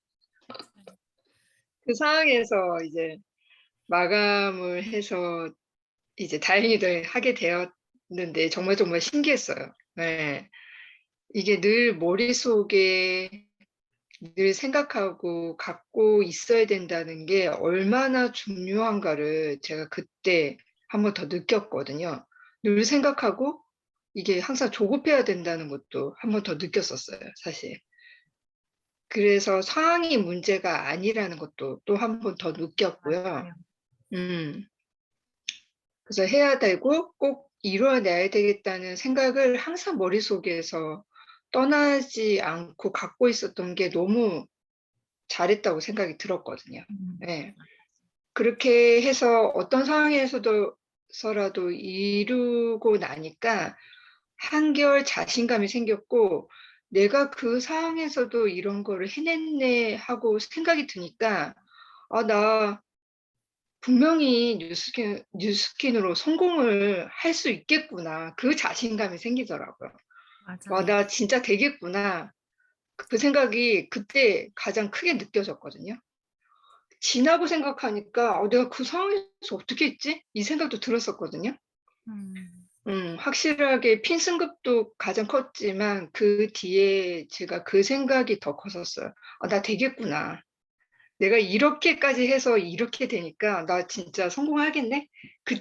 그 상황에서 이제 마감을 해서 이제 다행히들 하게 되었는데 정말 신기했어요. 네. 이게 늘 머릿속에 늘 생각하고 갖고 있어야 된다는 게 얼마나 중요한가를 제가 그때 한 번 더 느꼈거든요. 늘 생각하고 이게 항상 조급해야 된다는 것도 한 번 더 느꼈었어요, 사실. 그래서 상황이 문제가 아니라는 것도 또 한 번 더 느꼈고요. 맞아요. 그래서 해야 되고 꼭 이뤄내야 되겠다는 생각을 항상 머릿속에서 떠나지 않고 갖고 있었던 게 너무 잘했다고 생각이 들었거든요. 네. 그렇게 해서 어떤 상황에서라도 이루고 나니까 한결 자신감이 생겼고 '내가 그 상황에서도 이런 거를 해냈네.' 하고 생각이 드니까 '아 나 분명히 뉴스킨으로 성공을 할 수 있겠구나.' 그 자신감이 생기더라고요. '와 맞아요. 나 진짜 되겠구나.' 그 생각이 그때 가장 크게 느껴졌거든요. 지나고 생각하니까 '내가 그 상황에서 어떻게 했지?' 이 생각도 들었었거든요. 음. 확실하게 핀승급도 가장 컸지만 그 뒤에 제가 그 생각이 더 컸었어요. '아 나 되겠구나. 내가 이렇게까지 해서 이렇게 되니까 나 진짜 성공하겠네.' 그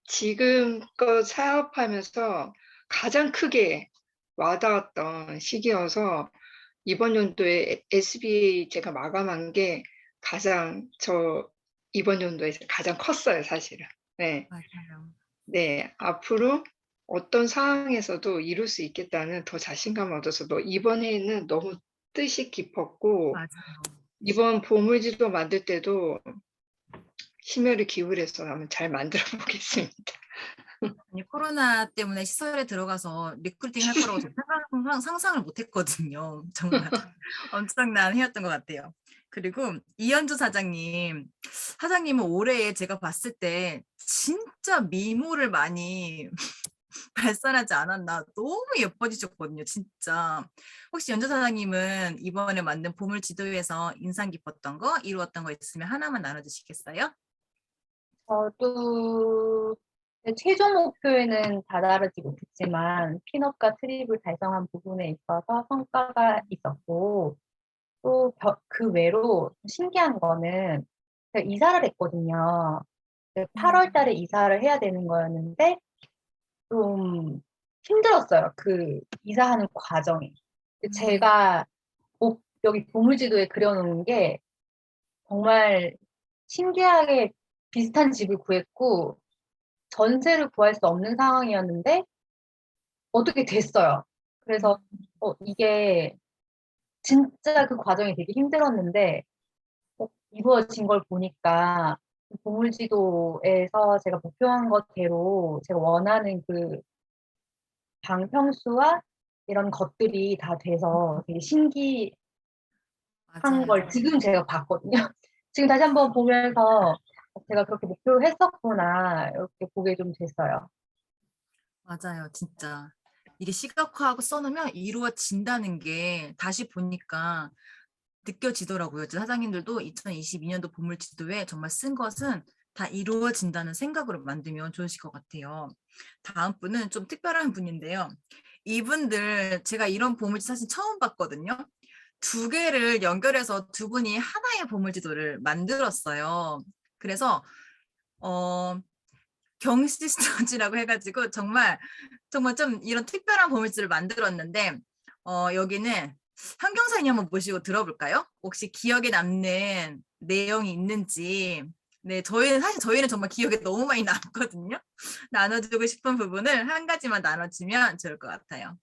지금껏 사업하면서 가장 크게 와 닿았던 시기여서 이번 연도에 SBA 제가 마감한 게 가장 이번 연도에서 가장 컸어요, 사실은. 네. 맞아요. 네. 앞으로 어떤 상황에서도 이룰 수 있겠다는 더 자신감을 얻어서 이번에는 너무 뜻이 깊었고 맞아요. 이번 보물지도 만들 때도 심혈을 기울여서 한번 잘 만들어 보겠습니다. 아니 코로나 때문에 시설에 들어가서 리크루팅 할 거라고 저 상상을 못 했거든요. 정말 엄청난 해였던 것 같아요. 그리고 이현주 사장님은 올해 제가 봤을 때 진짜 미모를 많이 발산하지 않았나. 너무 예뻐지셨거든요, 진짜. 혹시 연주 사장님은 이번에 만든 보물 지도에서 인상 깊었던 거, 이루었던 거 있으면 하나만 나눠주시겠어요? 저도 제 최종 목표에는 다다르지 못했지만 핀업과 트립을 달성한 부분에 있어서 성과가 있었고 또 그 외로 신기한 거는 제가 이사를 했거든요. 8월 달에 이사를 해야 되는 거였는데 좀 힘들었어요. 그 이사하는 과정이. 제가 여기 보물지도에 그려놓은 게 정말 신기하게 비슷한 집을 구했고 전세를 구할 수 없는 상황이었는데 어떻게 됐어요. 그래서 이게 진짜 그 과정이 되게 힘들었는데 이루어진 걸 보니까 보물지도에서 제가 목표한 것대로 제가 원하는 그 방 평수와 이런 것들이 다 돼서 되게 신기한 걸 맞아요. 지금 제가 봤거든요. 지금 다시 한번 보면서 제가 그렇게 목표를 했었구나 이렇게 보게 좀 됐어요. 맞아요, 진짜. 이게 시각화하고 써놓으면 이루어진다는 게 다시 보니까 느껴지더라고요. 사장님들도 2022년도 보물지도에 정말 쓴 것은 다 이루어진다는 생각으로 만들면 좋으실 것 같아요. 다음 분은 좀 특별한 분인데요. 이분들 제가 이런 보물지 사실 처음 봤거든요. 두 개를 연결해서 두 분이 하나의 보물지도를 만들었어요. 그래서 경시스터지라고 해가지고 정말 좀 이런 특별한 보물지를 만들었는데 여기는 환경사님 한번 모시고 들어볼까요? 혹시 기억에 남는 내용이 있는지. 네, 저희는 정말 기억에 너무 많이 남거든요. 나눠주고 싶은 부분을 한 가지만 나눠주면 좋을 것 같아요.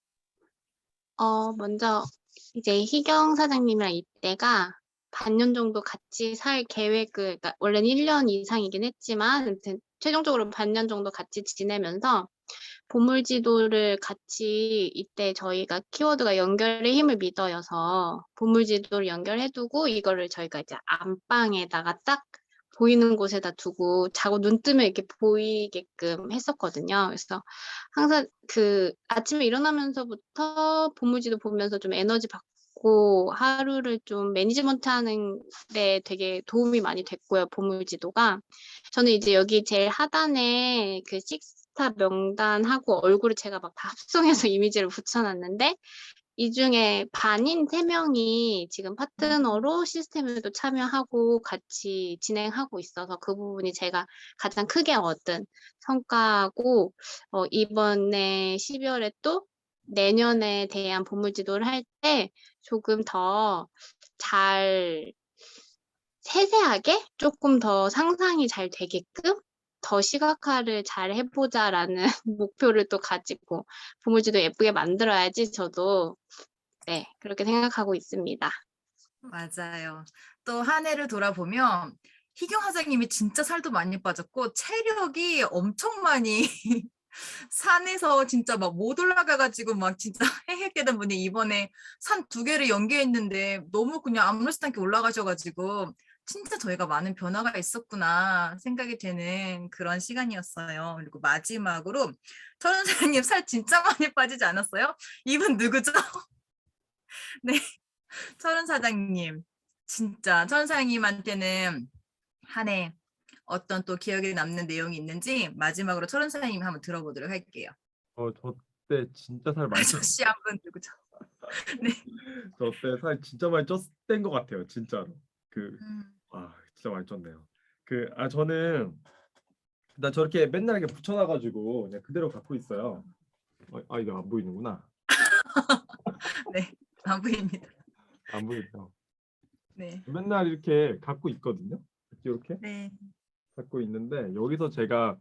먼저 이제 희경 사장님이랑 이때가 반년 정도 같이 살 계획을, 그러니까 원래는 1년 이상이긴 했지만 아무튼 최종적으로 반년 정도 같이 지내면서 보물지도를 같이, 이때 저희가 키워드가 연결의 힘을 믿어여서 보물지도를 연결해두고 이거를 저희가 이제 안방에다가 딱 보이는 곳에다 두고 자고 눈 뜨면 이렇게 보이게끔 했었거든요. 그래서 항상 그 아침에 일어나면서부터 보물지도 보면서 좀 에너지 받고 하루를 좀 매니지먼트 하는 데 되게 도움이 많이 됐고요, 보물지도가. 저는 이제 여기 제일 하단에 그 식스타 명단하고 얼굴을 제가 막 다 합성해서 이미지를 붙여놨는데 이 중에 반인 3명이 지금 파트너로 시스템에도 참여하고 같이 진행하고 있어서 그 부분이 제가 가장 크게 얻은 성과고, 이번에 12월에 또 내년에 대한 보물지도를 할 때 조금 더 잘 세세하게 조금 더 상상이 잘 되게끔 더 시각화를 잘 해보자라는 목표를 또 가지고 보물지도 예쁘게 만들어야지 저도 네, 그렇게 생각하고 있습니다. 맞아요. 또 한 해를 돌아보면 희경 사장님이 진짜 살도 많이 빠졌고 체력이 엄청 많이 산에서 진짜 막 못 올라가가지고 막 진짜 헤헤되던 분이 이번에 산 2개를 연계했는데 너무 그냥 아무렇지도 않게 올라가셔가지고 진짜 저희가 많은 변화가 있었구나 생각이 되는 그런 시간이었어요. 그리고 마지막으로 철원 사장님 살 진짜 많이 빠지지 않았어요? 이분 누구죠? 네, 철원 사장님. 진짜 철원 사장님한테는 한 해 어떤 또 기억에 남는 내용이 있는지 마지막으로 철원 사장님 한번 들어보도록 할게요. 저 때 진짜 살 많이 쪘. 아저씨 한 분 누구죠? 네. 저 때 살 진짜 많이 쪘던 것 같아요, 진짜로. 음. 진짜 많이 쪘네요. 저는 나 저렇게 맨날 이렇게 붙여놔가지고 그냥 그대로 갖고 있어요. 이게 안 보이는구나. 네, 안 보입니다. 안 보이죠. 네. 맨날 이렇게 갖고 있거든요. 이렇게 네. 갖고 있는데 여기서 제가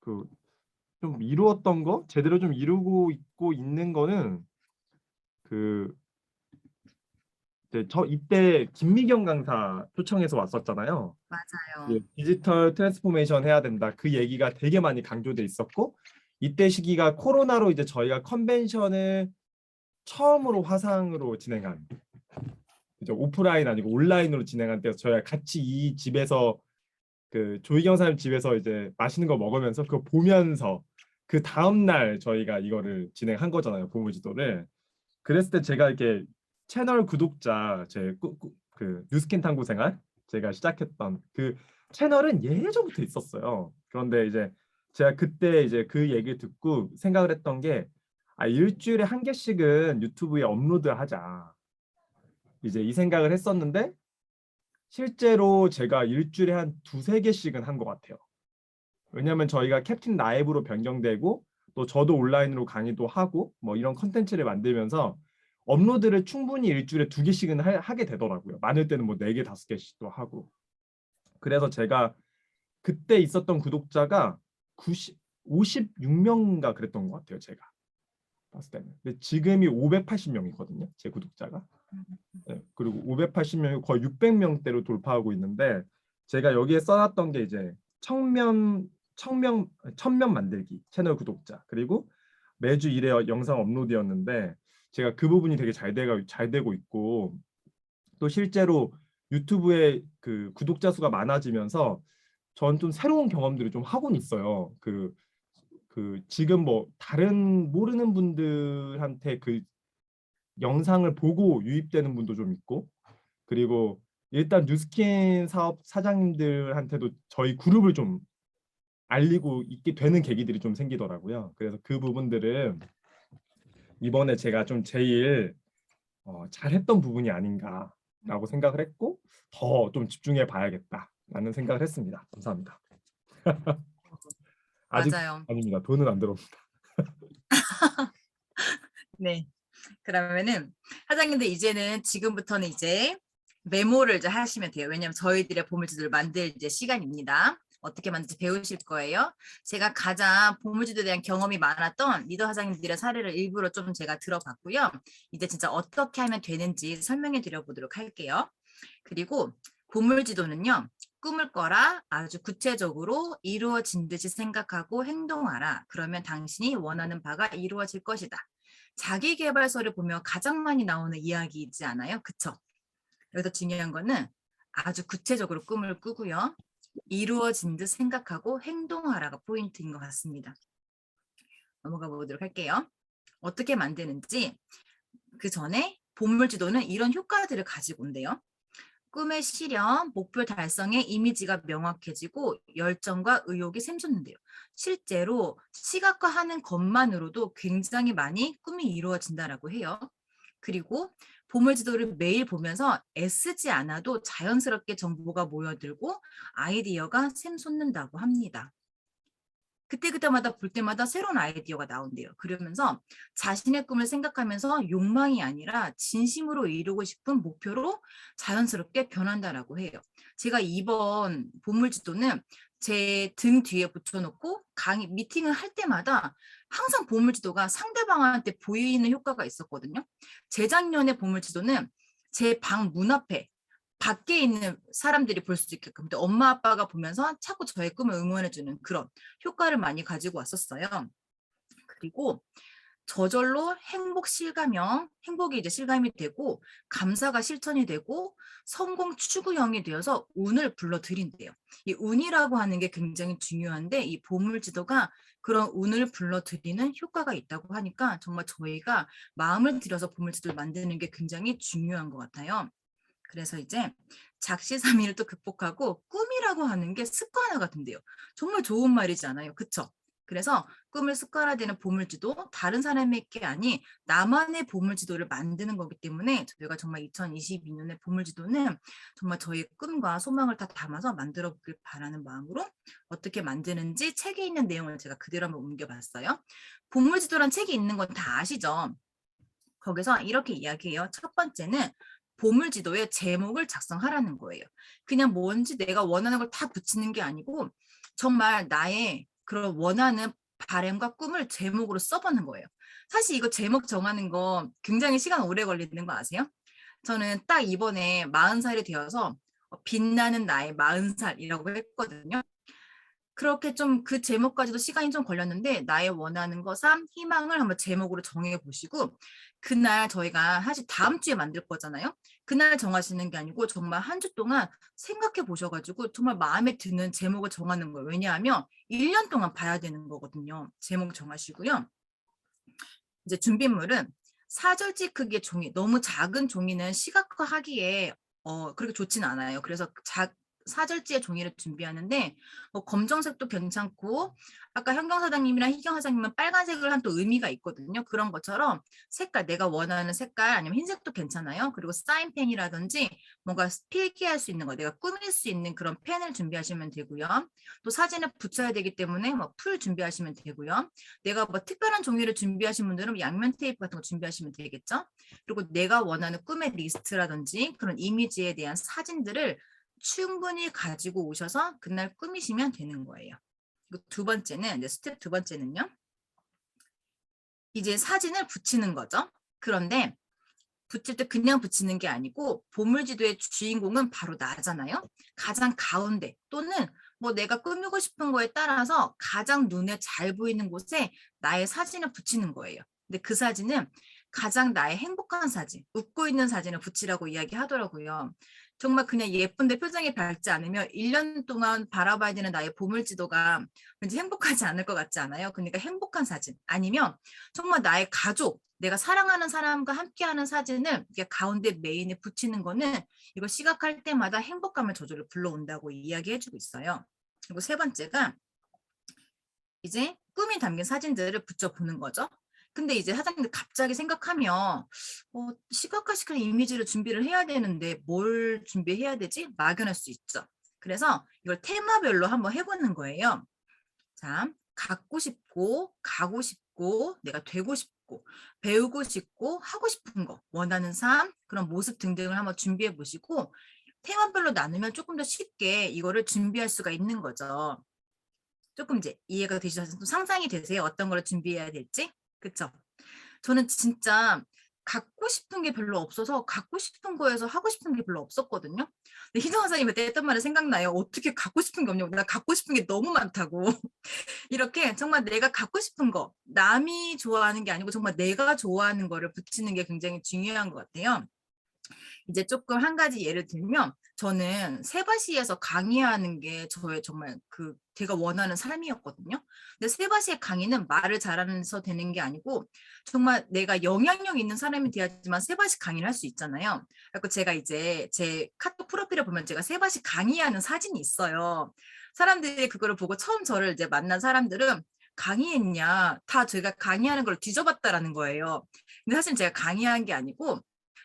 좀 이루었던 거, 제대로 좀 이루고 있고 있는 거는 이때 김미경 강사 초청해서 왔었잖아요. 맞아요. 디지털 트랜스포메이션 해야 된다. 그 얘기가 되게 많이 강조돼 있었고 이때 시기가 코로나로 이제 저희가 컨벤션을 처음으로 화상으로 진행한 그죠? 오프라인 아니고 온라인으로 진행한 때여서 저희가 같이 이 집에서 그 조희경 사장님 집에서 이제 맛있는 거 먹으면서 그거 보면서 그 다음 날 저희가 이거를 진행한 거잖아요. 보물지도를. 그랬을 때 제가 이렇게 채널 구독자 그 뉴스킨 탐구 생활 제가 시작했던 그 채널은 예전부터 있었어요. 그런데 이제 제가 그때 이제 그 얘기를 듣고 생각을 했던 게 일주일에 한 개씩은 유튜브에 업로드하자. 이제 이 생각을 했었는데 실제로 제가 일주일에 한 두세 개씩은 한 것 같아요. 왜냐하면 저희가 캡틴 라이브로 변경되고 또 저도 온라인으로 강의도 하고 뭐 이런 컨텐츠를 만들면서 업로드를 충분히 일주일에 2개씩은 하게 되더라고요. 많을 때는 뭐 4개, 5개씩도 하고. 그래서 제가 그때 있었던 구독자가 56명인가 그랬던 것 같아요. 제가 봤을 때는. 근데 지금이 580명이거든요. 제 구독자가. 네, 그리고 580명이 거의 600명대로 돌파하고 있는데 제가 여기에 써놨던 게 이제 천명 만들기 채널 구독자 그리고 매주 1회 영상 업로드였는데 제가 그 부분이 되게 잘 되고 있고 또 실제로 유튜브에 그 구독자 수가 많아지면서 전 좀 새로운 경험들을 좀 하고는 있어요. 그 지금 뭐 다른 모르는 분들한테 그 영상을 보고 유입되는 분도 좀 있고 그리고 일단 뉴스킨 사업 사장님들한테도 저희 그룹을 좀 알리고 있게 되는 계기들이 좀 생기더라고요. 그래서 그 부분들은 이번에 제가 좀 제일 잘했던 부분이 아닌가라고 생각을 했고 더 좀 집중해 봐야겠다라는 생각을 했습니다. 감사합니다. 아직 맞아요. 아닙니다. 돈은 안 들어옵니다. 네. 그러면은 사장님들 이제는 지금부터는 이제 메모를 이제 하시면 돼요. 왜냐하면 저희들의 보물지도를 만들 이제 시간입니다. 어떻게 만들지 배우실 거예요. 제가 가장 보물지도에 대한 경험이 많았던 리더 사장님들의 사례를 일부러 좀 제가 들어봤고요. 이제 진짜 어떻게 하면 되는지 설명해 드려보도록 할게요. 그리고 보물지도는요. 꿈을 꿔라. 아주 구체적으로 이루어진 듯이 생각하고 행동하라. 그러면 당신이 원하는 바가 이루어질 것이다. 자기계발서를 보면 가장 많이 나오는 이야기이지 않아요? 그쵸? 여기서 중요한 거는 아주 구체적으로 꿈을 꾸고요. 이루어진 듯 생각하고 행동하라가 포인트인 것 같습니다. 넘어가 보도록 할게요. 어떻게 만드는지 그 전에 보물지도는 이런 효과들을 가지고 온대요. 꿈의 실현, 목표 달성의 이미지가 명확해지고 열정과 의욕이 샘솟는데요. 실제로 시각화하는 것만으로도 굉장히 많이 꿈이 이루어진다라고 해요. 그리고 보물지도를 매일 보면서 애쓰지 않아도 자연스럽게 정보가 모여들고 아이디어가 샘솟는다고 합니다. 그때마다 볼 때마다 새로운 아이디어가 나온대요. 그러면서 자신의 꿈을 생각하면서 욕망이 아니라 진심으로 이루고 싶은 목표로 자연스럽게 변한다라고 해요. 제가 이번 보물지도는 제 등 뒤에 붙여놓고 미팅을 할 때마다 항상 보물지도가 상대방한테 보이는 효과가 있었거든요. 재작년에 보물지도는 제 방 문 앞에 밖에 있는 사람들이 볼 수 있게끔 근데 엄마 아빠가 보면서 자꾸 저의 꿈을 응원해주는 그런 효과를 많이 가지고 왔었어요. 그리고 저절로 행복이 이제 실감이 되고 감사가 실천이 되고 성공 추구형이 되어서 운을 불러들인대요. 이 운이라고 하는 게 굉장히 중요한데 이 보물지도가 그런 운을 불러들이는 효과가 있다고 하니까 정말 저희가 마음을 들여서 보물지도를 만드는 게 굉장히 중요한 것 같아요. 그래서 이제 작시삼일을 또 극복하고 꿈이라고 하는 게 습관화가 된대요. 정말 좋은 말이잖아요. 그쵸? 그래서 꿈을 습관화되는 보물지도 다른 사람의 게 아닌 나만의 보물지도를 만드는 거기 때문에 저희가 정말 2022년의 보물지도는 정말 저희의 꿈과 소망을 다 담아서 만들어 보길 바라는 마음으로 어떻게 만드는지 책에 있는 내용을 제가 그대로 한번 옮겨봤어요. 보물지도란 책이 있는 건 다 아시죠? 거기서 이렇게 이야기해요. 첫 번째는 보물지도에 제목을 작성하라는 거예요. 그냥 뭔지 내가 원하는 걸 다 붙이는 게 아니고 정말 나의 그런 원하는 바람과 꿈을 제목으로 써보는 거예요. 사실 이거 제목 정하는 거 굉장히 시간 오래 걸리는 거 아세요? 저는 딱 이번에 40살이 되어서 빛나는 나의 40살이라고 했거든요. 그렇게 좀 그 제목까지도 시간이 좀 걸렸는데 나의 원하는 것 3, 희망을 한번 제목으로 정해 보시고 그날 저희가 사실 다음 주에 만들 거잖아요. 그날 정하시는 게 아니고 정말 한 주 동안 생각해 보셔가지고 정말 마음에 드는 제목을 정하는 거예요. 왜냐하면 1년 동안 봐야 되는 거거든요. 제목 정하시고요. 이제 준비물은 4절지 크기의 종이, 너무 작은 종이는 시각화하기에 그렇게 좋진 않아요. 그래서 4절지의 종이를 준비하는데 검정색도 괜찮고 아까 현경 사장님이랑 희경 사장님은 빨간색을 한 또 의미가 있거든요. 그런 것처럼 색깔, 내가 원하는 색깔 아니면 흰색도 괜찮아요. 그리고 사인펜이라든지 뭔가 필기할 수 있는 거, 내가 꾸밀 수 있는 그런 펜을 준비하시면 되고요. 또 사진을 붙여야 되기 때문에 뭐 풀 준비하시면 되고요. 내가 뭐 특별한 종이를 준비하신 분들은 양면 테이프 같은 거 준비하시면 되겠죠. 그리고 내가 원하는 꿈의 리스트라든지 그런 이미지에 대한 사진들을 충분히 가지고 오셔서 그날 꾸미시면 되는 거예요. 그리고 두 번째는, 이제 스텝 두 번째는요. 이제 사진을 붙이는 거죠. 그런데 붙일 때 그냥 붙이는 게 아니고 보물지도의 주인공은 바로 나잖아요. 가장 가운데 또는 뭐 내가 꾸미고 싶은 거에 따라서 가장 눈에 잘 보이는 곳에 나의 사진을 붙이는 거예요. 근데 그 사진은 가장 나의 행복한 사진, 웃고 있는 사진을 붙이라고 이야기하더라고요. 정말 그냥 예쁜데 표정이 밝지 않으면 1년 동안 바라봐야 되는 나의 보물지도가 왠지 행복하지 않을 것 같지 않아요? 그러니까 행복한 사진 아니면 정말 나의 가족, 내가 사랑하는 사람과 함께하는 사진을 이렇게 가운데 메인에 붙이는 거는 이거 시각할 때마다 행복감을 저절로 불러온다고 이야기해주고 있어요. 그리고 세 번째가 이제 꿈이 담긴 사진들을 붙여보는 거죠. 근데 이제 사장님들 갑자기 생각하면 시각화시키는 이미지를 준비를 해야 되는데 뭘 준비해야 되지? 막연할 수 있죠. 그래서 이걸 테마별로 한번 해보는 거예요. 자, 갖고 싶고, 가고 싶고, 내가 되고 싶고, 배우고 싶고, 하고 싶은 거, 원하는 삶, 그런 모습 등등을 한번 준비해 보시고 테마별로 나누면 조금 더 쉽게 이거를 준비할 수가 있는 거죠. 조금 이제 이해가 되셔서 상상이 되세요? 어떤 걸 준비해야 될지? 그쵸? 저는 진짜 갖고 싶은 게 별로 없어서 갖고 싶은 거에서 하고 싶은 게 별로 없었거든요. 근데 희정 선생님 그때 했던 말이 생각나요. 어떻게 갖고 싶은 게 없냐고. 나 갖고 싶은 게 너무 많다고. 이렇게 정말 내가 갖고 싶은 거, 남이 좋아하는 게 아니고 정말 내가 좋아하는 거를 붙이는 게 굉장히 중요한 것 같아요. 이제 조금 한 가지 예를 들면 저는 세바시에서 강의하는 게 저의 정말 제가 원하는 삶이었거든요. 근데 세바시의 강의는 말을 잘하면서 되는 게 아니고 정말 내가 영향력 있는 사람이 돼야지만 세바시 강의를 할 수 있잖아요. 그래서 제가 이제 제 카톡 프로필에 보면 제가 세바시 강의하는 사진이 있어요. 사람들이 그거를 보고 처음 저를 이제 만난 사람들은 강의했냐? 다 제가 강의하는 걸 뒤져봤다라는 거예요. 근데 사실 제가 강의한 게 아니고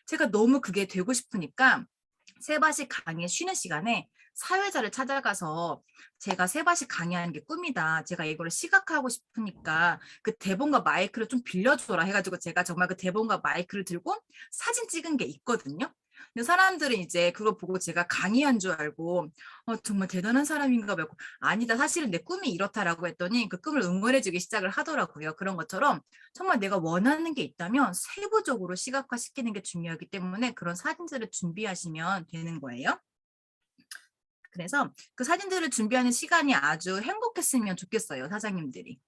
제가 너무 그게 되고 싶으니까 세바시 강의 쉬는 시간에 사회자를 찾아가서 제가 세바시 강의하는 게 꿈이다. 제가 이거를 시각화하고 싶으니까 그 대본과 마이크를 좀 빌려줘라 해가지고 제가 정말 그 대본과 마이크를 들고 사진 찍은 게 있거든요. 근데 사람들은 이제 그거 보고 제가 강의한 줄 알고 정말 대단한 사람인가 봐. 아니다. 사실은 내 꿈이 이렇다라고 했더니 그 꿈을 응원해주기 시작을 하더라고요. 그런 것처럼 정말 내가 원하는 게 있다면 세부적으로 시각화시키는 게 중요하기 때문에 그런 사진들을 준비하시면 되는 거예요. 그래서 그 사진들을 준비하는 시간이 아주 행복했으면 좋겠어요. 사장님들이.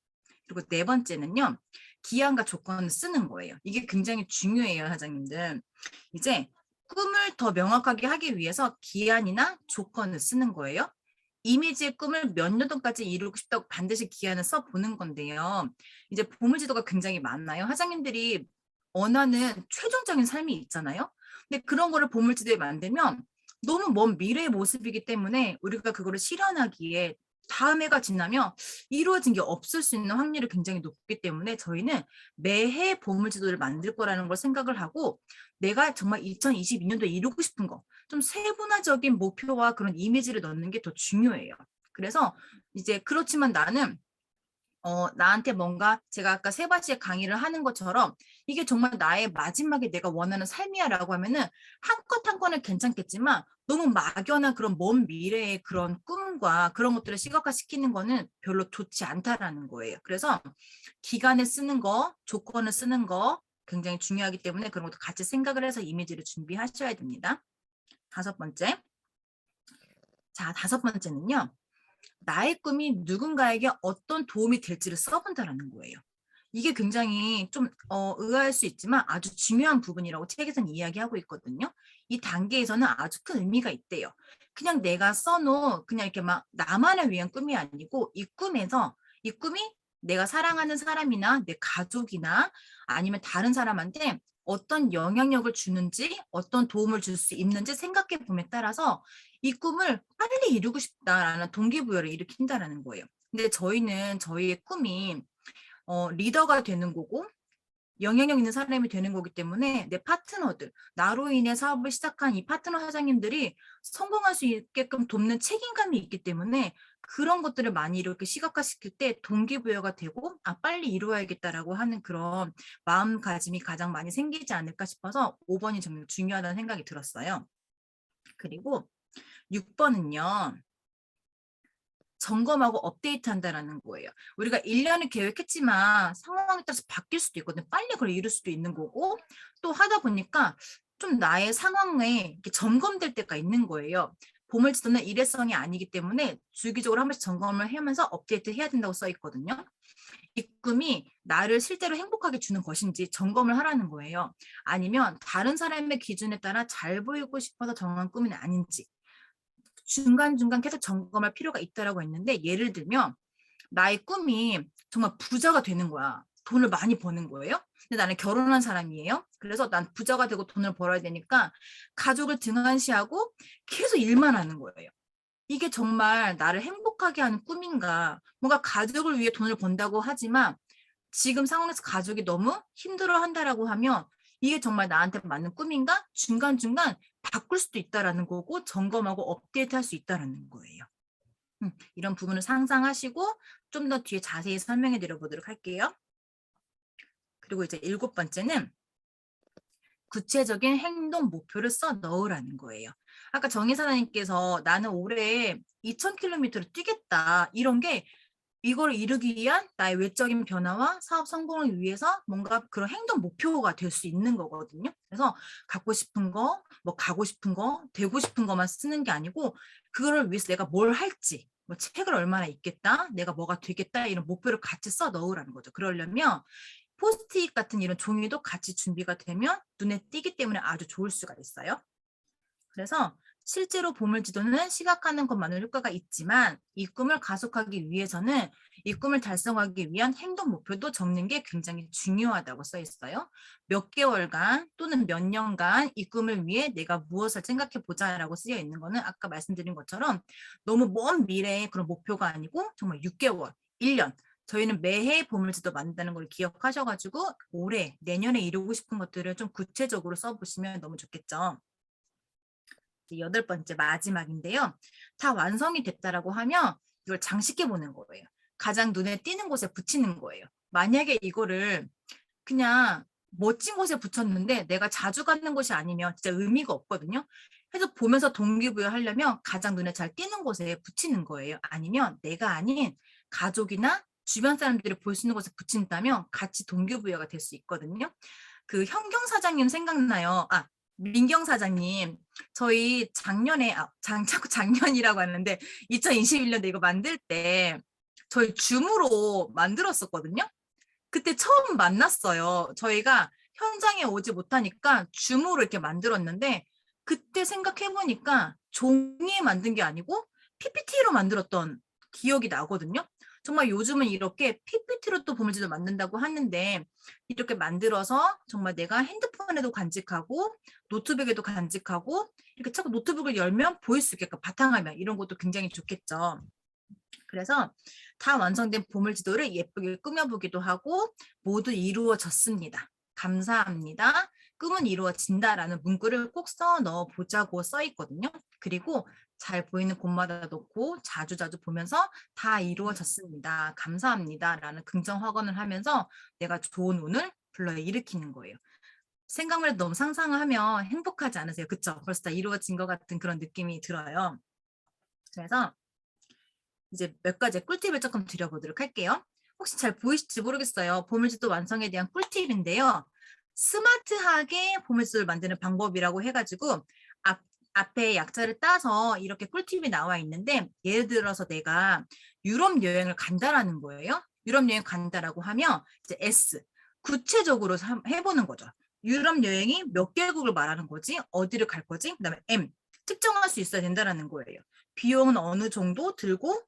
그리고 네 번째는요. 기한과 조건을 쓰는 거예요. 이게 굉장히 중요해요. 사장님들. 이제 꿈을 더 명확하게 하기 위해서 기한이나 조건을 쓰는 거예요. 이미지의 꿈을 몇 년도까지 이루고 싶다고 반드시 기한을 써보는 건데요. 이제 보물지도가 굉장히 많나요? 사장님들이 원하는 최종적인 삶이 있잖아요. 근데 그런 거를 보물지도에 만들면 너무 먼 미래의 모습이기 때문에 우리가 그거를 실현하기에 다음 해가 지나면 이루어진 게 없을 수 있는 확률이 굉장히 높기 때문에 저희는 매해 보물지도를 만들 거라는 걸 생각을 하고 내가 정말 2022년도에 이루고 싶은 거 좀 세분화적인 목표와 그런 이미지를 넣는 게 더 중요해요. 그래서 이제 그렇지만 나는 나한테 뭔가 제가 아까 세바시의 강의를 하는 것처럼 이게 정말 나의 마지막에 내가 원하는 삶이야라고 하면은 한 컷 한 건은 괜찮겠지만 너무 막연한 그런 먼 미래의 그런 꿈과 그런 것들을 시각화시키는 거는 별로 좋지 않다라는 거예요. 그래서 기간을 쓰는 거, 조건을 쓰는 거 굉장히 중요하기 때문에 그런 것도 같이 생각을 해서 이미지를 준비하셔야 됩니다. 다섯 번째. 자, 다섯 번째는요. 나의 꿈이 누군가에게 어떤 도움이 될지를 써본다라는 거예요. 이게 굉장히 좀 의아할 수 있지만 아주 중요한 부분이라고 책에서는 이야기하고 있거든요. 이 단계에서는 아주 큰 의미가 있대요. 그냥 내가 써놓은 그냥 이렇게 막 나만을 위한 꿈이 아니고 이 꿈에서 이 꿈이 내가 사랑하는 사람이나 내 가족이나 아니면 다른 사람한테 어떤 영향력을 주는지 어떤 도움을 줄 수 있는지 생각해 봄에 따라서 이 꿈을 빨리 이루고 싶다라는 동기부여를 일으킨다라는 거예요. 근데 저희는 저희의 꿈이 리더가 되는 거고 영향력 있는 사람이 되는 거기 때문에 내 파트너들, 나로 인해 사업을 시작한 이 파트너 사장님들이 성공할 수 있게끔 돕는 책임감이 있기 때문에 그런 것들을 많이 이렇게 시각화시킬 때 동기부여가 되고 빨리 이루어야겠다라고 하는 그런 마음가짐이 가장 많이 생기지 않을까 싶어서 5번이 정말 중요하다는 생각이 들었어요. 그리고 6번은요. 점검하고 업데이트한다라는 거예요. 우리가 1년을 계획했지만 상황에 따라서 바뀔 수도 있거든요. 빨리 그걸 이룰 수도 있는 거고 또 하다 보니까 좀 나의 상황에 이렇게 점검될 때가 있는 거예요. 보물지도는 일회성이 아니기 때문에 주기적으로 한 번씩 점검을 하면서 업데이트 해야 된다고 써 있거든요. 이 꿈이 나를 실제로 행복하게 주는 것인지 점검을 하라는 거예요. 아니면 다른 사람의 기준에 따라 잘 보이고 싶어서 정한 꿈은 아닌지 중간중간 계속 점검할 필요가 있다라고 했는데 예를 들면 나의 꿈이 정말 부자가 되는 거야. 돈을 많이 버는 거예요. 근데 나는 결혼한 사람이에요. 그래서 난 부자가 되고 돈을 벌어야 되니까 가족을 등한시하고 계속 일만 하는 거예요. 이게 정말 나를 행복하게 하는 꿈인가? 뭔가 가족을 위해 돈을 번다고 하지만 지금 상황에서 가족이 너무 힘들어한다라고 하면 이게 정말 나한테 맞는 꿈인가? 중간중간 바꿀 수도 있다라는 거고 점검하고 업데이트할 수 있다라는 거예요. 이런 부분을 상상하시고 좀 더 뒤에 자세히 설명해 드려보도록 할게요. 그리고 이제 7번째는 구체적인 행동 목표를 써 넣으라는 거예요. 아까 정의사장님께서 나는 올해 2000km를 뛰겠다 이런 게 이걸 이루기 위한 나의 외적인 변화와 사업 성공을 위해서 뭔가 그런 행동 목표가 될 수 있는 거거든요. 그래서 갖고 싶은 거, 뭐 가고 싶은 거, 되고 싶은 것만 쓰는 게 아니고 그거를 위해서 내가 뭘 할지, 뭐 책을 얼마나 읽겠다, 내가 뭐가 되겠다 이런 목표를 같이 써 넣으라는 거죠. 그러려면 포스트잇 같은 이런 종이도 같이 준비가 되면 눈에 띄기 때문에 아주 좋을 수가 있어요. 그래서 실제로 보물지도는 시각화하는 것만으로 효과가 있지만 이 꿈을 가속하기 위해서는 이 꿈을 달성하기 위한 행동 목표도 적는 게 굉장히 중요하다고 써 있어요. 몇 개월간 또는 몇 년간 이 꿈을 위해 내가 무엇을 생각해 보자라고 쓰여 있는 거는 아까 말씀드린 것처럼 너무 먼 미래의 그런 목표가 아니고 정말 6개월, 1년 저희는 매해 보물지도 만든다는 걸 기억하셔가지고 올해, 내년에 이루고 싶은 것들을 좀 구체적으로 써보시면 너무 좋겠죠. 8번째 마지막인데요. 다 완성이 됐다라고 하면 이걸 장식해 보는 거예요. 가장 눈에 띄는 곳에 붙이는 거예요. 만약에 이거를 그냥 멋진 곳에 붙였는데 내가 자주 가는 곳이 아니면 진짜 의미가 없거든요. 그래서 보면서 동기부여 하려면 가장 눈에 잘 띄는 곳에 붙이는 거예요. 아니면 내가 아닌 가족이나 주변 사람들이 볼 수 있는 곳에 붙인다면 같이 동기부여가 될 수 있거든요. 그 현경 사장님 생각나요? 민경 사장님, 저희 작년에, 자꾸 작년이라고 하는데, 2021년에 이거 만들 때, 저희 줌으로 만들었었거든요? 그때 처음 만났어요. 저희가 현장에 오지 못하니까 줌으로 이렇게 만들었는데, 그때 생각해보니까 종이에 만든 게 아니고, PPT로 만들었던 기억이 나거든요? 정말 요즘은 이렇게 PPT로 또 보물지도 만든다고 하는데 이렇게 만들어서 정말 내가 핸드폰에도 간직하고 노트북에도 간직하고 이렇게 자꾸 노트북을 열면 보일 수 있게끔 바탕화면 이런 것도 굉장히 좋겠죠. 그래서 다 완성된 보물지도를 예쁘게 꾸며보기도 하고 모두 이루어졌습니다. 감사합니다. 꿈은 이루어진다라는 문구를 꼭 써 넣어보자고 써 있거든요. 그리고 잘 보이는 곳마다 놓고 자주자주 보면서 다 이루어졌습니다. 감사합니다. 라는 긍정 확언을 하면서 내가 좋은 운을 불러일으키는 거예요. 생각만 해도 너무 상상을 하면 행복하지 않으세요? 그쵸? 벌써 다 이루어진 것 같은 그런 느낌이 들어요. 그래서 이제 몇 가지 꿀팁을 조금 드려보도록 할게요. 혹시 잘 보이실지 모르겠어요. 보물지도 완성에 대한 꿀팁인데요. 스마트하게 보물지도를 만드는 방법이라고 해가지고 앞에 약자를 따서 이렇게 꿀팁이 나와 있는데 예를 들어서 내가 유럽 여행을 간다라는 거예요. 유럽 여행 간다라고 하면 이제 S 구체적으로 해보는 거죠. 유럽 여행이 몇 개국을 말하는 거지? 어디를 갈 거지? 그다음에 M 특정할 수 있어야 된다라는 거예요. 비용은 어느 정도 들고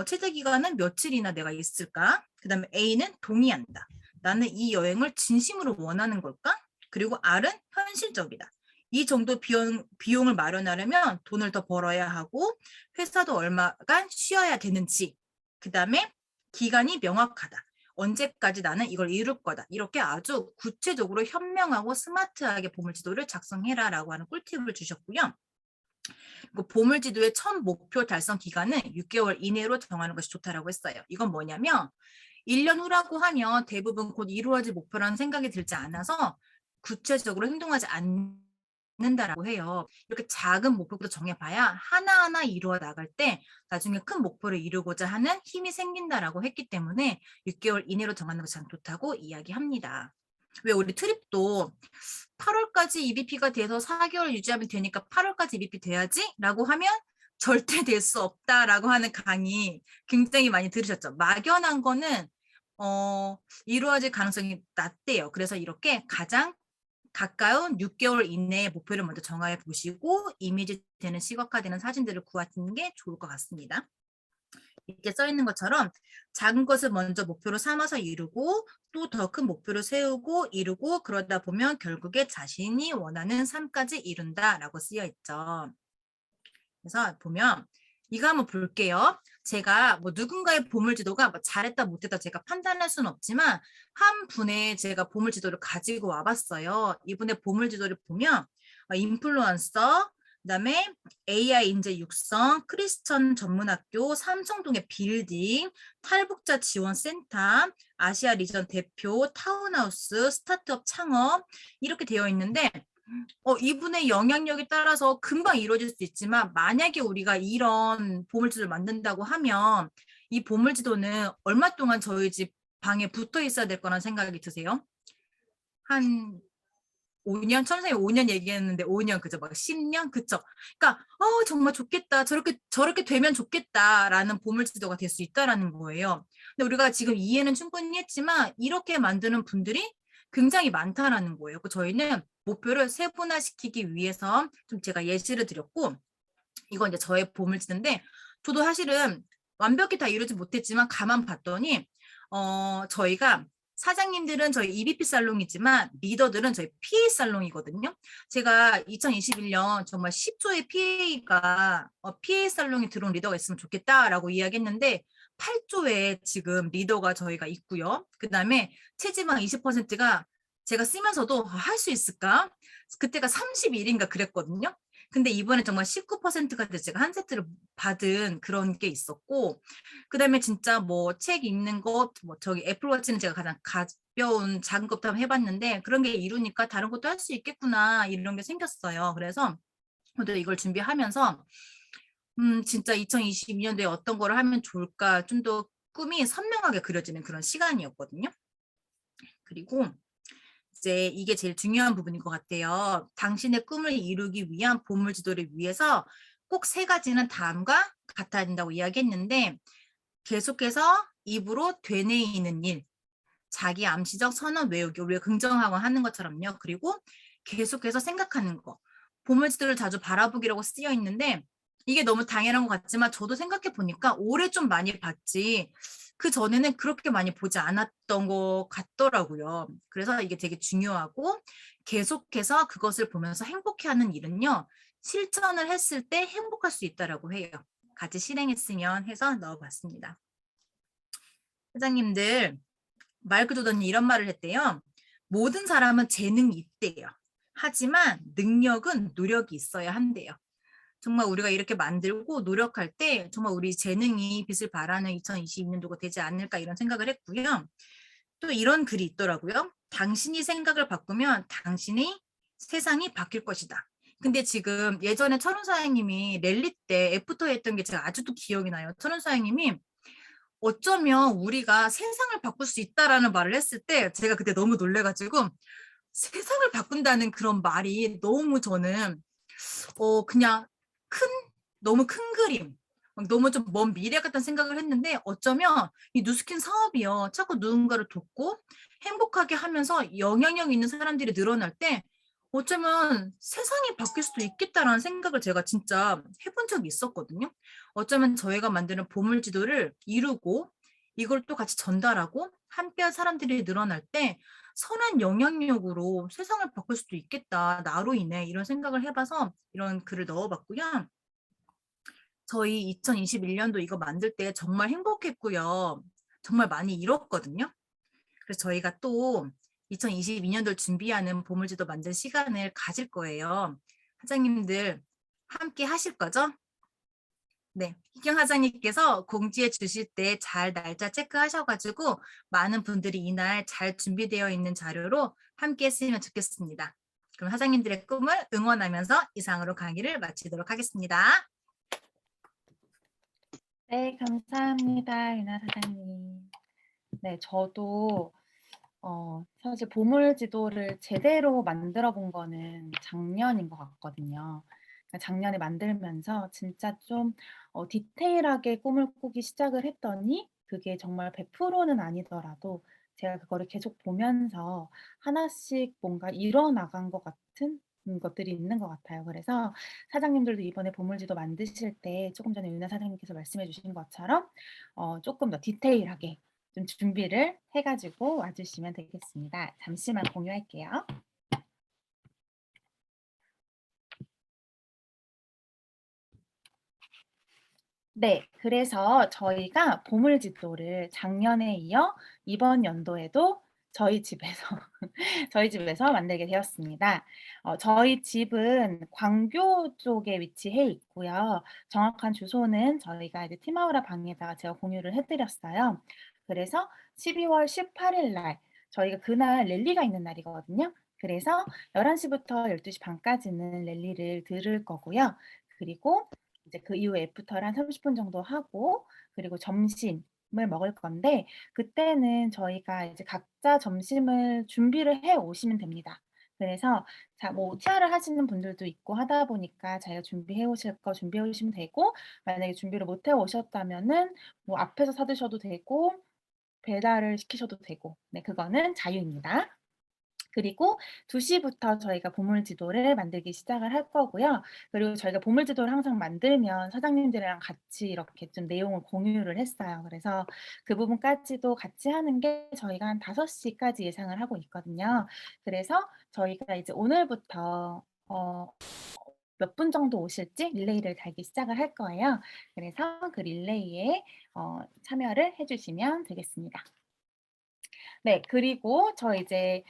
최대 기간은 며칠이나 내가 있을까? 그다음에 A는 동의한다. 나는 이 여행을 진심으로 원하는 걸까? 그리고 R은 현실적이다. 이 정도 비용을 마련하려면 돈을 더 벌어야 하고 회사도 얼마간 쉬어야 되는지 그다음에 기간이 명확하다. 언제까지 나는 이걸 이룰 거다. 이렇게 아주 구체적으로 현명하고 스마트하게 보물지도를 작성해라라고 하는 꿀팁을 주셨고요. 보물지도의 첫 목표 달성 기간은 6개월 이내로 정하는 것이 좋다라고 했어요. 이건 뭐냐면 1년 후라고 하면 대부분 곧 이루어질 목표라는 생각이 들지 않아서 구체적으로 행동하지 않는다라고 해요. 이렇게 작은 목표부터 정해봐야 하나하나 이루어 나갈 때 나중에 큰 목표를 이루고자 하는 힘이 생긴다라고 했기 때문에 6개월 이내로 정하는 것이 참 좋다고 이야기합니다. 왜 우리 트립도 8월까지 EBP가 돼서 4개월 유지하면 되니까 8월까지 EBP 돼야지? 라고 하면 절대 될 수 없다라고 하는 강의 굉장히 많이 들으셨죠. 막연한 거는 이루어질 가능성이 낮대요. 그래서 이렇게 가장 가까운 6개월 이내의 목표를 먼저 정해 보시고 이미지 되는 시각화되는 사진들을 구하시는 게 좋을 것 같습니다. 이렇게 써 있는 것처럼 작은 것을 먼저 목표로 삼아서 이루고 또 더 큰 목표를 세우고 이루고 그러다 보면 결국에 자신이 원하는 삶까지 이룬다라고 쓰여 있죠. 그래서 보면 이거 한번 볼게요. 제가 뭐 누군가의 보물지도가 뭐 잘했다 못했다 제가 판단할 수는 없지만 한 분의 제가 보물지도를 가지고 와봤어요. 이분의 보물지도를 보면 인플루언서, 그다음에 AI 인재 육성, 크리스천 전문학교, 삼성동의 빌딩, 탈북자 지원센터, 아시아 리전 대표, 타운하우스, 스타트업 창업 이렇게 되어 있는데 이분의 영향력에 따라서 금방 이루어질 수 있지만 만약에 우리가 이런 보물지도를 만든다고 하면 이 보물지도는 얼마 동안 저희 집 방에 붙어 있어야 될 거라는 생각이 드세요? 한 5년? 천선생님 5년 얘기했는데 5년 그죠? 막 10년? 그쵸? 그러니까 정말 좋겠다. 저렇게 되면 좋겠다라는 보물지도가 될 수 있다라는 거예요. 근데 우리가 지금 이해는 충분히 했지만 이렇게 만드는 분들이 굉장히 많다라는 거예요. 저희는 목표를 세분화시키기 위해서 좀 제가 예시를 드렸고 이건 이제 저의 보물지도인데 저도 사실은 완벽히 다 이루지 못했지만 가만 봤더니 저희가 사장님들은 저희 EBP 살롱이지만 리더들은 저희 PA 살롱이거든요. 제가 2021년 정말 10조의 PA가 PA 살롱에 들어온 리더가 있으면 좋겠다라고 이야기했는데 8조에 지금 리더가 저희가 있고요. 그다음에 체지방 20%가 제가 쓰면서도 할 수 있을까? 그때가 31인가 그랬거든요. 근데 이번에 정말 19%가 돼서 제가 한 세트를 받은 그런 게 있었고 그다음에 진짜 뭐 책 읽는 것, 뭐 저기 애플워치는 제가 가장 가벼운 작은 것부터 한번 해봤는데 그런 게 이루니까 다른 것도 할 수 있겠구나 이런 게 생겼어요. 그래서 저도 이걸 준비하면서 진짜 2022년도에 어떤 거를 하면 좋을까 좀 더 꿈이 선명하게 그려지는 그런 시간이었거든요. 그리고 이제 이게 제일 중요한 부분인 것 같아요. 당신의 꿈을 이루기 위한 보물지도를 위해서 꼭 3가지는 다음과 같아야 된다고 이야기했는데 계속해서 입으로 되뇌이는 일, 자기 암시적 선언 외우기, 우리가 긍정하고 하는 것처럼요. 그리고 계속해서 생각하는 거. 보물지도를 자주 바라보기라고 쓰여 있는데 이게 너무 당연한 것 같지만 저도 생각해 보니까 올해 좀 많이 봤지 그 전에는 그렇게 많이 보지 않았던 것 같더라고요. 그래서 이게 되게 중요하고 계속해서 그것을 보면서 행복해하는 일은요. 실천을 했을 때 행복할 수 있다라고 해요. 같이 실행했으면 해서 넣어봤습니다. 회장님들 마이클 조던이 이런 말을 했대요. 모든 사람은 재능이 있대요. 하지만 능력은 노력이 있어야 한대요. 정말 우리가 이렇게 만들고 노력할 때 정말 우리 재능이 빛을 발하는 2022년도가 되지 않을까 이런 생각을 했고요. 또 이런 글이 있더라고요. 당신이 생각을 바꾸면 당신의 세상이 바뀔 것이다. 근데 지금 예전에 철훈 사장님이 랠리 때 애프터 했던 게 제가 아직도 기억이 나요. 철훈 사장님이 어쩌면 우리가 세상을 바꿀 수 있다라는 말을 했을 때 제가 그때 너무 놀래가지고 세상을 바꾼다는 그런 말이 너무 저는 그냥 너무 큰 그림, 막 너무 좀 먼 미래 같다는 생각을 했는데 어쩌면 이 누스킨 사업이요. 자꾸 누군가를 돕고 행복하게 하면서 영향력 있는 사람들이 늘어날 때 어쩌면 세상이 바뀔 수도 있겠다라는 생각을 제가 진짜 해본 적이 있었거든요. 어쩌면 저희가 만드는 보물지도를 이루고 이걸 또 같이 전달하고 함께한 사람들이 늘어날 때 선한 영향력으로 세상을 바꿀 수도 있겠다. 나로 인해 이런 생각을 해봐서 이런 글을 넣어봤고요. 저희 2021년도 이거 만들 때 정말 행복했고요. 정말 많이 이뤘거든요. 그래서 저희가 또 2022년도를 준비하는 보물지도 만들 시간을 가질 거예요. 사장님들 함께 하실 거죠? 네, 희경 사장님께서 공지해 주실 때 잘 날짜 체크하셔가지고 많은 분들이 이날 잘 준비되어 있는 자료로 함께 했으면 좋겠습니다. 그럼 사장님들의 꿈을 응원하면서 이상으로 강의를 마치도록 하겠습니다. 네, 감사합니다, 유나 사장님. 네, 저도 사실 보물 지도를 제대로 만들어 본 거는 작년인 것 같거든요. 그러니까 작년에 만들면서 진짜 좀 디테일하게 꿈을 꾸기 시작을 했더니 그게 정말 100%는 아니더라도 제가 그거를 계속 보면서 하나씩 뭔가 이뤄나간 것 같은 것들이 있는 것 같아요. 그래서 사장님들도 이번에 보물지도 만드실 때 조금 전에 윤아 사장님께서 말씀해 주신 것처럼 조금 더 디테일하게 좀 준비를 해가지고 와주시면 되겠습니다. 잠시만 공유할게요. 네, 그래서 저희가 보물지도를 작년에 이어 이번 연도에도 저희 집에서 저희 집에서 만들게 되었습니다. 저희 집은 광교 쪽에 위치해 있고요. 정확한 주소는 저희가 이제 티마우라 방에다가 제가 공유를 해드렸어요. 그래서 12월 18일 날 저희가 그날 랠리가 있는 날이거든요. 그래서 11시부터 12시 반까지는 랠리를 들을 거고요. 그리고 이제 그 이후에 애프터를 한 30분 정도 하고 그리고 점심을 먹을 건데 그때는 저희가 이제 각자 점심을 준비를 해 오시면 됩니다. 그래서 뭐 티아를 하시는 분들도 있고 하다 보니까 자기가 준비해 오실 거 준비해 오시면 되고 만약에 준비를 못 해 오셨다면은 뭐 앞에서 사 드셔도 되고 배달을 시키셔도 되고 네 그거는 자유입니다. 그리고 2시부터 저희가 보물지도를 만들기 시작을 할 거고요. 그리고 저희가 보물지도를 항상 만들면 사장님들이랑 같이 이렇게 좀 내용을 공유를 했어요. 그래서 그 부분까지도 같이 하는 게 저희가 한 5시까지 예상을 하고 있거든요. 그래서 저희가 이제 오늘부터 몇 분 정도 오실지 릴레이를 달기 시작을 할 거예요. 그래서 그 릴레이에 참여를 해 주시면 되겠습니다. 네. 그리고 저 이제